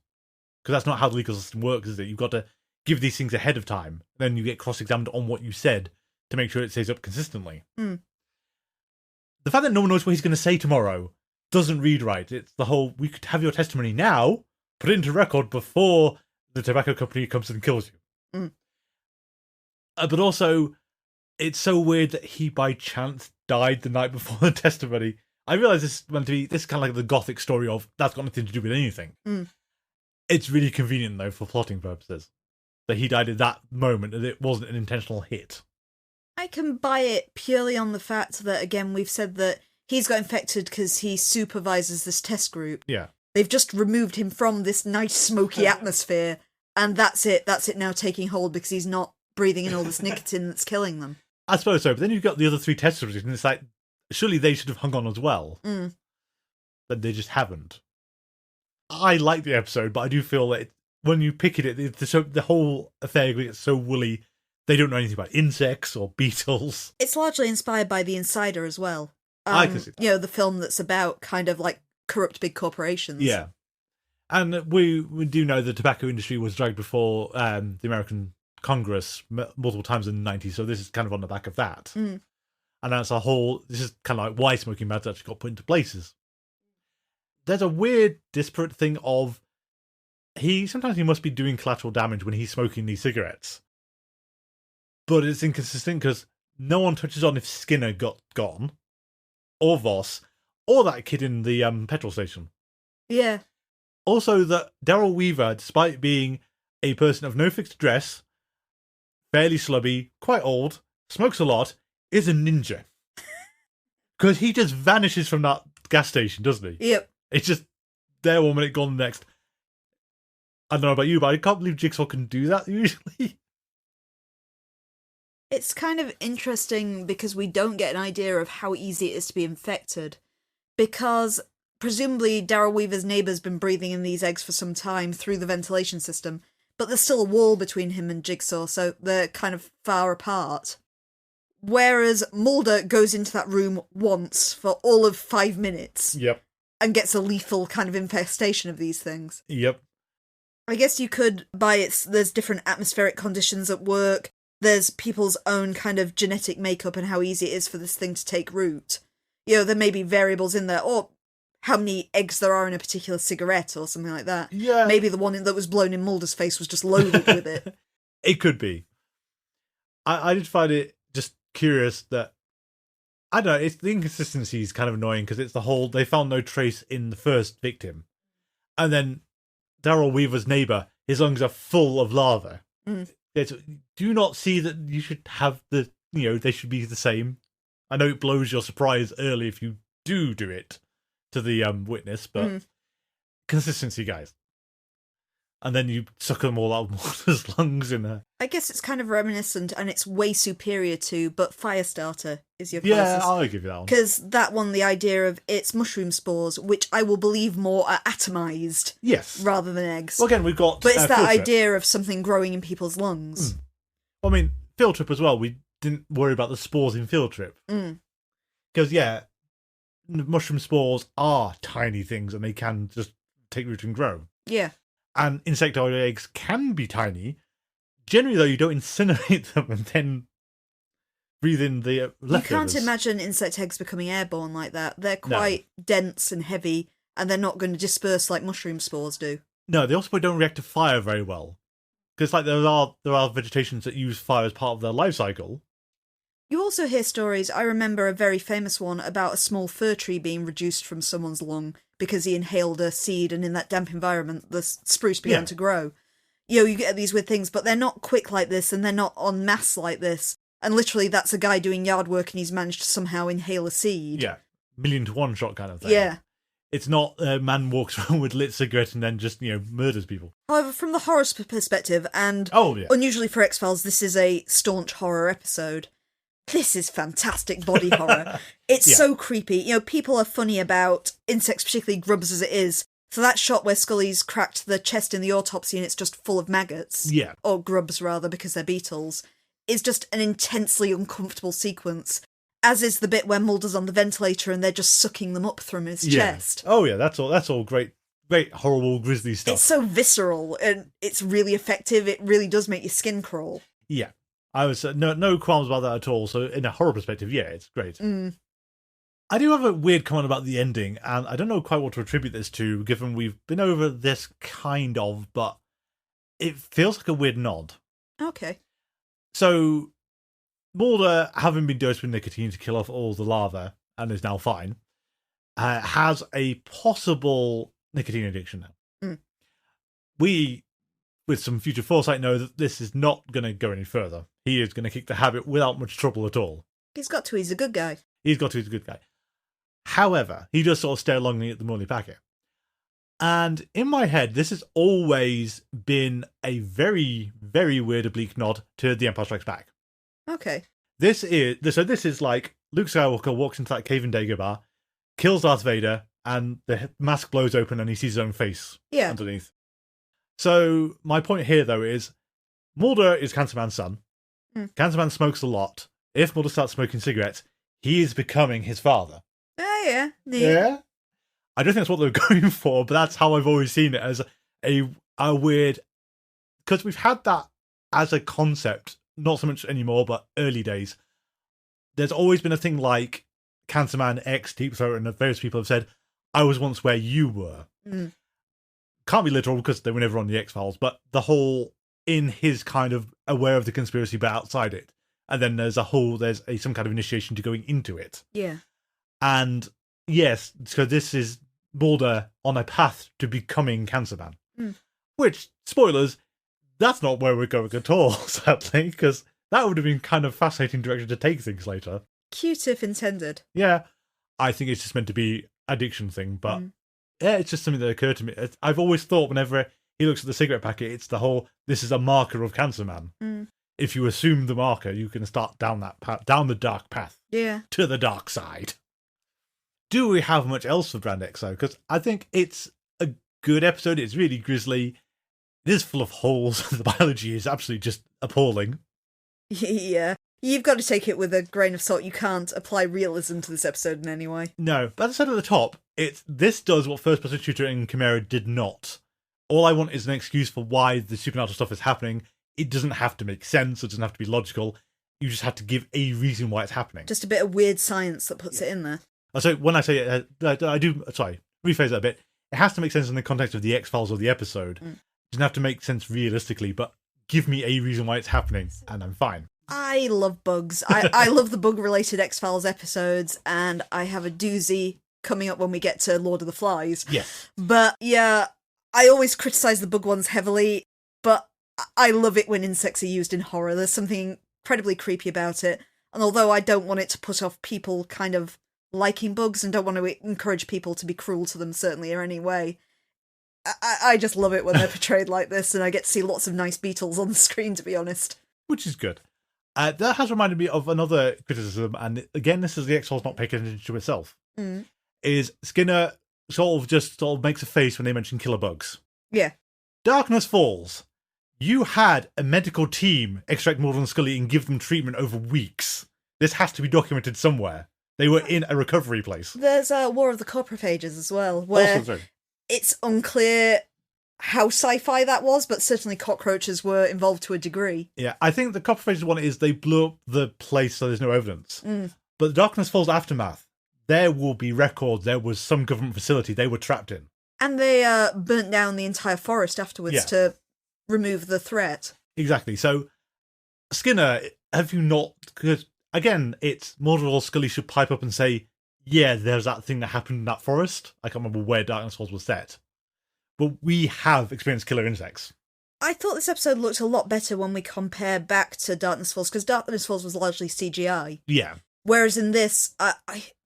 Because that's not how the legal system works, is it? You've got to give these things ahead of time. Then you get cross-examined on what you said to make sure it stays up consistently. The fact that no one knows what he's going to say tomorrow doesn't read right. It's the whole, we could have your testimony now, put it into record before the tobacco company comes and kills you. But also, it's so weird that he by chance died the night before the testimony. I realise this is meant to be, this is kind of like the gothic story of, that's got nothing to do with anything. It's really convenient, though, for plotting purposes, that he died at that moment and it wasn't an intentional hit. I can buy it purely on the fact that, again, we've said that he's got infected because he supervises this test group. Yeah. They've just removed him from this nice smoky atmosphere, and that's it. That's it now taking hold because he's not breathing in all this nicotine that's killing them. I suppose so, but then you've got the other three testers, and it's like, surely they should have hung on as well. But they just haven't. I like the episode, but I do feel that when you pick it, the whole affair gets so woolly. They don't know anything about insects or beetles. It's largely inspired by The Insider as well. I can see that. You know, the film that's about kind of like corrupt big corporations. Yeah. And we do know the tobacco industry was dragged before the American Congress multiple times in the 90s, so this is kind of on the back of that. And that's this is kind of like why smoking bans actually got put into places. There's a weird, disparate thing of sometimes he must be doing collateral damage when he's smoking these cigarettes. But it's inconsistent because no one touches on if Skinner got gone, or Voss, or that kid in the petrol station. Yeah. Also, that Daryl Weaver, despite being a person of no fixed address, fairly slubby, quite old, smokes a lot, is a ninja. Because he just vanishes from that gas station, doesn't he? Yep. It's just there 1 minute, gone the next. I don't know about you, but I can't believe Jigsaw can do that usually. It's kind of interesting because we don't get an idea of how easy it is to be infected. Because presumably Daryl Weaver's neighbour's been breathing in these eggs for some time through the ventilation system, but there's still a wall between him and Jigsaw, so they're kind of far apart. Whereas Mulder goes into that room once for all of 5 minutes. Yep. And gets a lethal kind of infestation of these things. Yep. I guess you could buy there's different atmospheric conditions at work. There's people's own kind of genetic makeup and how easy it is for this thing to take root. You know, there may be variables in there, or how many eggs there are in a particular cigarette or something like that. Yeah. Maybe the one that was blown in Mulder's face was just loaded with it. It could be. I did find it just curious that, I don't know, it's the inconsistency is kind of annoying because it's the whole, they found no trace in the first victim. And then Daryl Weaver's neighbour, his lungs are full of lava. Do you not see that you should have they should be the same? I know it blows your surprise early if you do it to the witness, but consistency, guys. And then you suck them all out of Mulder's lungs in there. I guess it's kind of reminiscent, and it's way superior to, but Firestarter is your closest. Yeah, I'll give you that one. Because that one, the idea of it's mushroom spores, which I will believe more are atomised. Yes. Rather than eggs. Well, again, we've got... But it's that idea of something growing in people's lungs. Well, I mean, Field Trip as well, we didn't worry about the spores in Field Trip. Because, mushroom spores are tiny things, and they can just take root and grow. Yeah. And insectoid eggs can be tiny. Generally, though, you don't incinerate them and then breathe in the leftovers. You can't imagine insect eggs becoming airborne like that. They're quite dense and heavy, and they're not going to disperse like mushroom spores do. No, they also don't react to fire very well. Because like there are vegetations that use fire as part of their life cycle. You also hear stories, I remember a very famous one about a small fir tree being reduced from someone's lung because he inhaled a seed, and in that damp environment the spruce began to grow. You get these weird things, but they're not quick like this, and they're not en masse like this. And literally that's a guy doing yard work and he's managed to somehow inhale a seed. Yeah, 1,000,000 to 1 shot kind of thing. Yeah. It's not a man walks around with lit cigarette and then just, murders people. However, from the horror perspective, and unusually for X-Files, this is a staunch horror episode. This is fantastic body horror. It's so creepy. People are funny about insects, particularly grubs as it is. So that shot where Scully's cracked the chest in the autopsy and it's just full of maggots. Yeah. Or grubs, rather, because they're beetles. Is just an intensely uncomfortable sequence. As is the bit where Mulder's on the ventilator and they're just sucking them up from his chest. Oh yeah, that's all great, horrible, grisly stuff. It's so visceral and it's really effective. It really does make your skin crawl. Yeah. I was no qualms about that at all. So in a horror perspective, yeah, it's great. I do have a weird comment about the ending, and I don't know quite what to attribute this to, given we've been over this kind of, but it feels like a weird nod. Okay. So Mulder, having been dosed with nicotine to kill off all the larvae, and is now fine, has a possible nicotine addiction now. We, with some future foresight, know that this is not going to go any further. He is going to kick the habit without much trouble at all. He's got to. He's a good guy. He's a good guy. However, he does sort of stare longingly at the morning packet. And in my head, this has always been a very, very weird oblique nod to The Empire Strikes Back. Okay. This is like Luke Skywalker walks into that cave in Dagobah, kills Darth Vader, and the mask blows open and he sees his own face underneath. So my point here, though, is Mulder is Cancerman's son. Cancerman smokes a lot. If Mulder starts smoking cigarettes, he is becoming his father. Yeah. I don't think that's what they're going for, but that's how I've always seen it, as a weird... Because we've had that as a concept, not so much anymore, but early days. There's always been a thing like Cancerman X, Deep Throat, and various people have said, I was once where you were. Can't be literal because they were never on the X-Files, but the whole in his kind of aware of the conspiracy but outside it. And then there's some kind of initiation to going into it. Yeah. And yes, so this is Mulder on a path to becoming Cancerman. Which, spoilers, that's not where we're going at all, sadly, because that would have been kind of fascinating direction to take things later. Cute if intended. Yeah. I think it's just meant to be addiction thing, but yeah, it's just something that occurred to me. I've always thought whenever he looks at the cigarette packet, it's the whole, this is a marker of Cancerman. If you assume the marker, you can start down that path, down the dark path. Yeah. To the dark side. Do we have much else for Brand X, though? Because I think it's a good episode. It's really grisly. It is full of holes. The biology is absolutely just appalling. Yeah. You've got to take it with a grain of salt. You can't apply realism to this episode in any way. No, but as I said at the top, this does what First Person Shooter and Chimera did not. All I want is an excuse for why the supernatural stuff is happening. It doesn't have to make sense. It doesn't have to be logical. You just have to give a reason why it's happening. Just a bit of weird science that puts it in there. So when I say it, rephrase that a bit. It has to make sense in the context of the X-Files or the episode. It doesn't have to make sense realistically, but give me a reason why it's happening, and I'm fine. I love bugs. I love the bug-related X-Files episodes, and I have a doozy coming up when we get to Lord of the Flies. Yes. But yeah, I always criticise the bug ones heavily, but I love it when insects are used in horror. There's something incredibly creepy about it. And although I don't want it to put off people kind of liking bugs and don't want to encourage people to be cruel to them, certainly, in any way, I just love it when they're portrayed like this, and I get to see lots of nice beetles on the screen, to be honest. Which is good. That has reminded me of another criticism, and again, this is the X-Files not paying attention to itself, is Skinner sort of makes a face when they mention killer bugs. Yeah. Darkness Falls. You had a medical team extract Mulder and Scully and give them treatment over weeks. This has to be documented somewhere. They were in a recovery place. There's War of the Coprophages as well, where it's unclear how sci-fi that was, but certainly cockroaches were involved to a degree. Yeah, I think the cockroaches one is they blew up the place so there's no evidence. Mm. But the Darkness Falls aftermath, there will be records. There was some government facility they were trapped in. And they burnt down the entire forest afterwards to remove the threat. Exactly. So, Skinner, have you not... Because, again, it's Mulder or Scully should pipe up and say, yeah, there's that thing that happened in that forest. I can't remember where Darkness Falls was set. But we have experienced killer insects. I thought this episode looked a lot better when we compare back to Darkness Falls, because Darkness Falls was largely CGI. Yeah. Whereas in this,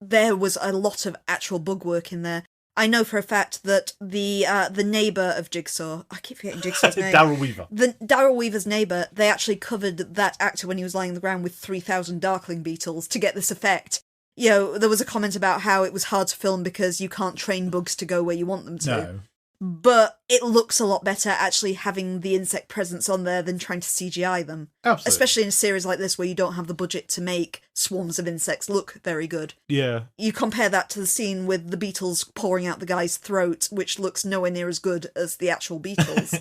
there was a lot of actual bug work in there. I know for a fact that the neighbour of Jigsaw, I keep forgetting Jigsaw's name. Daryl Weaver. Daryl Weaver's neighbour, they actually covered that actor when he was lying on the ground with 3,000 Darkling beetles to get this effect. You know, there was a comment about how it was hard to film because you can't train bugs to go where you want them to. No. But it looks a lot better actually having the insect presence on there than trying to CGI them. Absolutely. Especially in a series like this where you don't have the budget to make swarms of insects look very good. Yeah. You compare that to the scene with the beetles pouring out the guy's throat, which looks nowhere near as good as the actual beetles.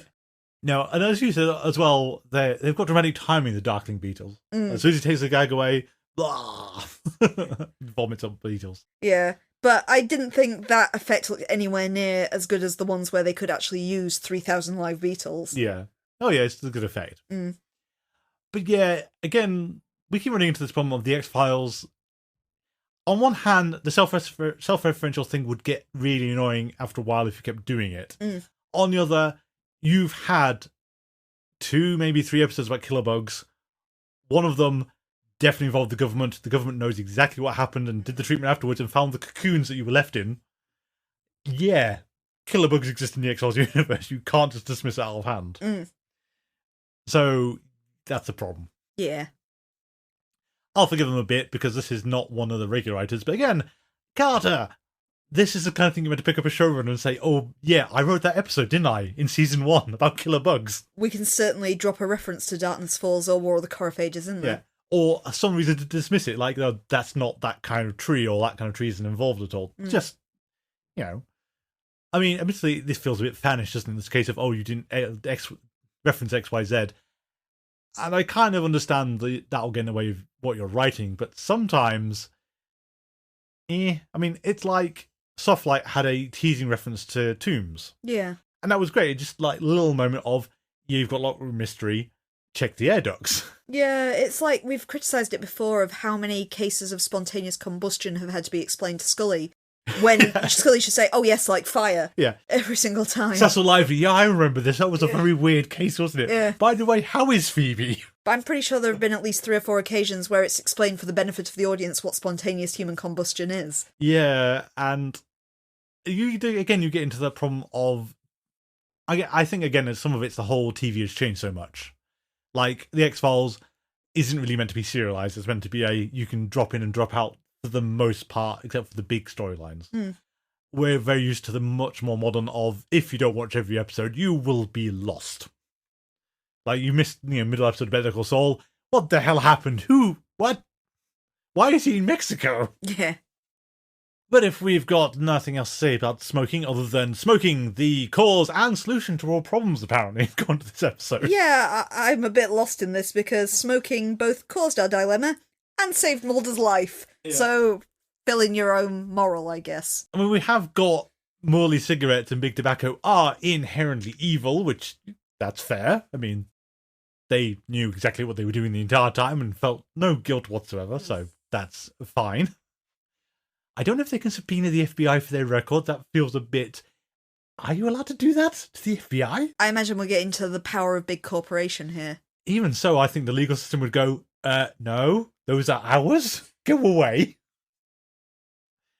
No, and as you said as well, they've got dramatic timing, the Darkling beetles. As soon as he takes the gag away, blah, vomits up beetles. Yeah. But I didn't think that effect looked anywhere near as good as the ones where they could actually use 3,000 live beetles. Yeah. Oh, yeah, it's a good effect. Mm. But yeah, again, we keep running into this problem of the X-Files. On one hand, the self-referential thing would get really annoying after a while if you kept doing it. Mm. On the other, you've had 2, maybe 3 episodes about killer bugs. One of them definitely involved the government. The government knows exactly what happened and did the treatment afterwards and found the cocoons that you were left in. Yeah, killer bugs exist in the X-Files universe. You can't just dismiss it out of hand. Mm. So that's a problem. Yeah. I'll forgive them a bit because this is not one of the regular writers. But again, Carter, this is the kind of thing you're meant to pick up a showrunner and say, oh, yeah, I wrote that episode, didn't I, in season 1 about killer bugs. We can certainly drop a reference to Darkness Falls or War of the Corophages in there. Yeah. Or some reason to dismiss it, like, that's not that kind of tree or that kind of tree isn't involved at all. Just, you know. I mean, admittedly, this feels a bit fanish, doesn't it? In this case of, oh, you didn't reference XYZ. And I kind of understand that'll get in the way of what you're writing, but sometimes, I mean, it's like Softlight had a teasing reference to Tombs. Yeah. And that was great. Just like a little moment of, you've got locked room mystery, check the air ducts. Yeah, it's like we've criticised it before of how many cases of spontaneous combustion have had to be explained to Scully. When Scully should say, oh yes, like fire. Yeah. Every single time. Cecil Lively, yeah, I remember this. That was a very weird case, wasn't it? Yeah. By the way, how is Phoebe? But I'm pretty sure there have been at least 3 or 4 occasions where it's explained for the benefit of the audience what spontaneous human combustion is. Yeah, and you get into that problem of... I think, again, some of it's the whole TV has changed so much. Like, the X-Files isn't really meant to be serialised. It's meant to be you can drop in and drop out for the most part, except for the big storylines. We're very used to the much more modern of, if you don't watch every episode, you will be lost. Like, you missed, middle episode of Better Call Saul. What the hell happened? Who? What? Why is he in Mexico? Yeah. But if we've got nothing else to say about smoking, other than smoking, the cause and solution to all problems, apparently, gone to this episode. Yeah, I'm a bit lost in this because smoking both caused our dilemma and saved Mulder's life. Yeah. So, fill in your own moral, I guess. I mean, we have got Morley cigarettes and big tobacco are inherently evil, which, that's fair. I mean, they knew exactly what they were doing the entire time and felt no guilt whatsoever, so that's fine. I don't know if they can subpoena the FBI for their record. That feels a bit... Are you allowed to do that to the FBI? I imagine we'll get into the power of big corporation here. Even so, I think the legal system would go, no, those are ours. Go away.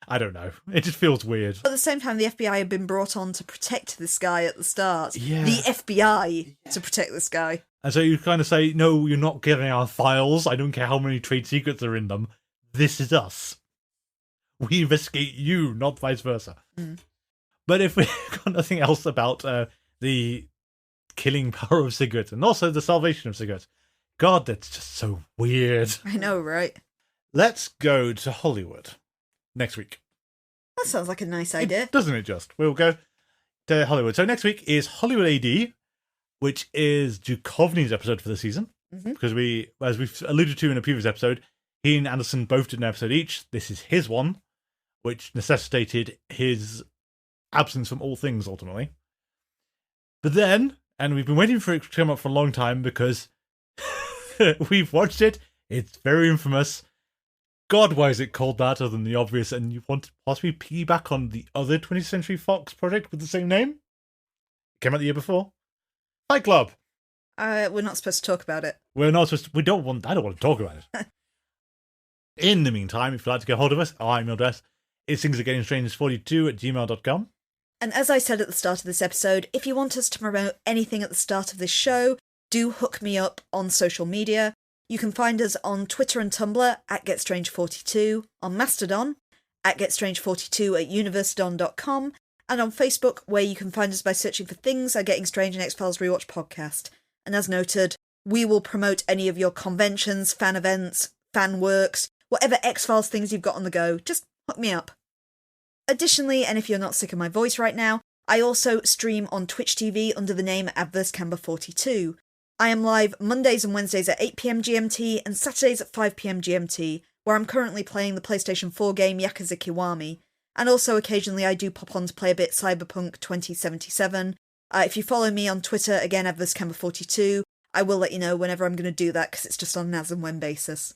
I don't know. It just feels weird. At the same time, the FBI had been brought on to protect this guy at the start. Yeah. The FBI to protect this guy. And so you kind of say, no, you're not getting our files. I don't care how many trade secrets are in them. This is us. We investigate you, not vice versa. But if we've got nothing else about the killing power of cigarettes and also the salvation of cigarettes, God, that's just so weird. I know, right? Let's go to Hollywood next week. That sounds like a nice idea. Doesn't it just? We'll go to Hollywood. So next week is Hollywood AD, which is Duchovny's episode for the season. Mm-hmm. Because as we've alluded to in a previous episode, he and Anderson both did an episode each. This is his one, which necessitated his absence from all things, ultimately. But then, and we've been waiting for it to come up for a long time because we've watched it. It's very infamous. God, why is it called that other than the obvious? And you want to possibly piggyback on the other 20th Century Fox project with the same name? It came out the year before. Fight Club. We're not supposed to talk about it. I don't want to talk about it. In the meantime, if you'd like to get hold of us, our email address is thingsatgettingstrange42@gmail.com. And as I said at the start of this episode, if you want us to promote anything at the start of this show, do hook me up on social media. You can find us on Twitter and Tumblr at GetStrange42, on Mastodon at GetStrange42@universedon.com, and on Facebook, where you can find us by searching for Things Are Getting Strange and X-Files Rewatch Podcast. And as noted, we will promote any of your conventions, fan events, fan works, whatever X-Files things you've got on the go. Just hook me up. Additionally, and if you're not sick of my voice right now, I also stream on Twitch TV under the name AdverseCamber42. I am live Mondays and Wednesdays at 8pm GMT and Saturdays at 5pm GMT, where I'm currently playing the PlayStation 4 game Yakuza Kiwami. And also occasionally I do pop on to play a bit Cyberpunk 2077. If you follow me on Twitter, again, AdverseCamber42, I will let you know whenever I'm going to do that, because it's just on an as and when basis.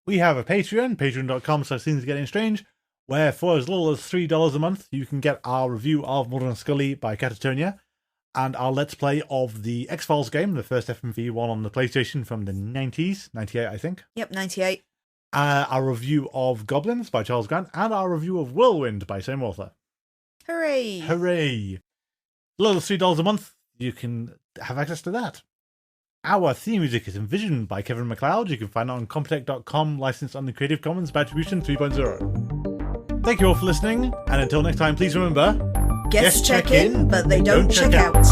We have a Patreon, patreon.com/thingsgettingstrange, where for as little as $3 a month, you can get our review of Mulder and Scully by Catatonia, and our Let's Play of the X-Files game, the first FMV one on the PlayStation from the 90s, 98 I think. Yep, 98. Our review of Goblins by Charles Grant, and our review of Whirlwind by same author. Hooray! Hooray! A little $3 a month, you can have access to that. Our theme music is Envisioned by Kevin MacLeod. You can find it on Compotech.com, licensed under Creative Commons by Attribution 3.0. Thank you all for listening, and until next time, please remember... Guests check in, but they don't check out.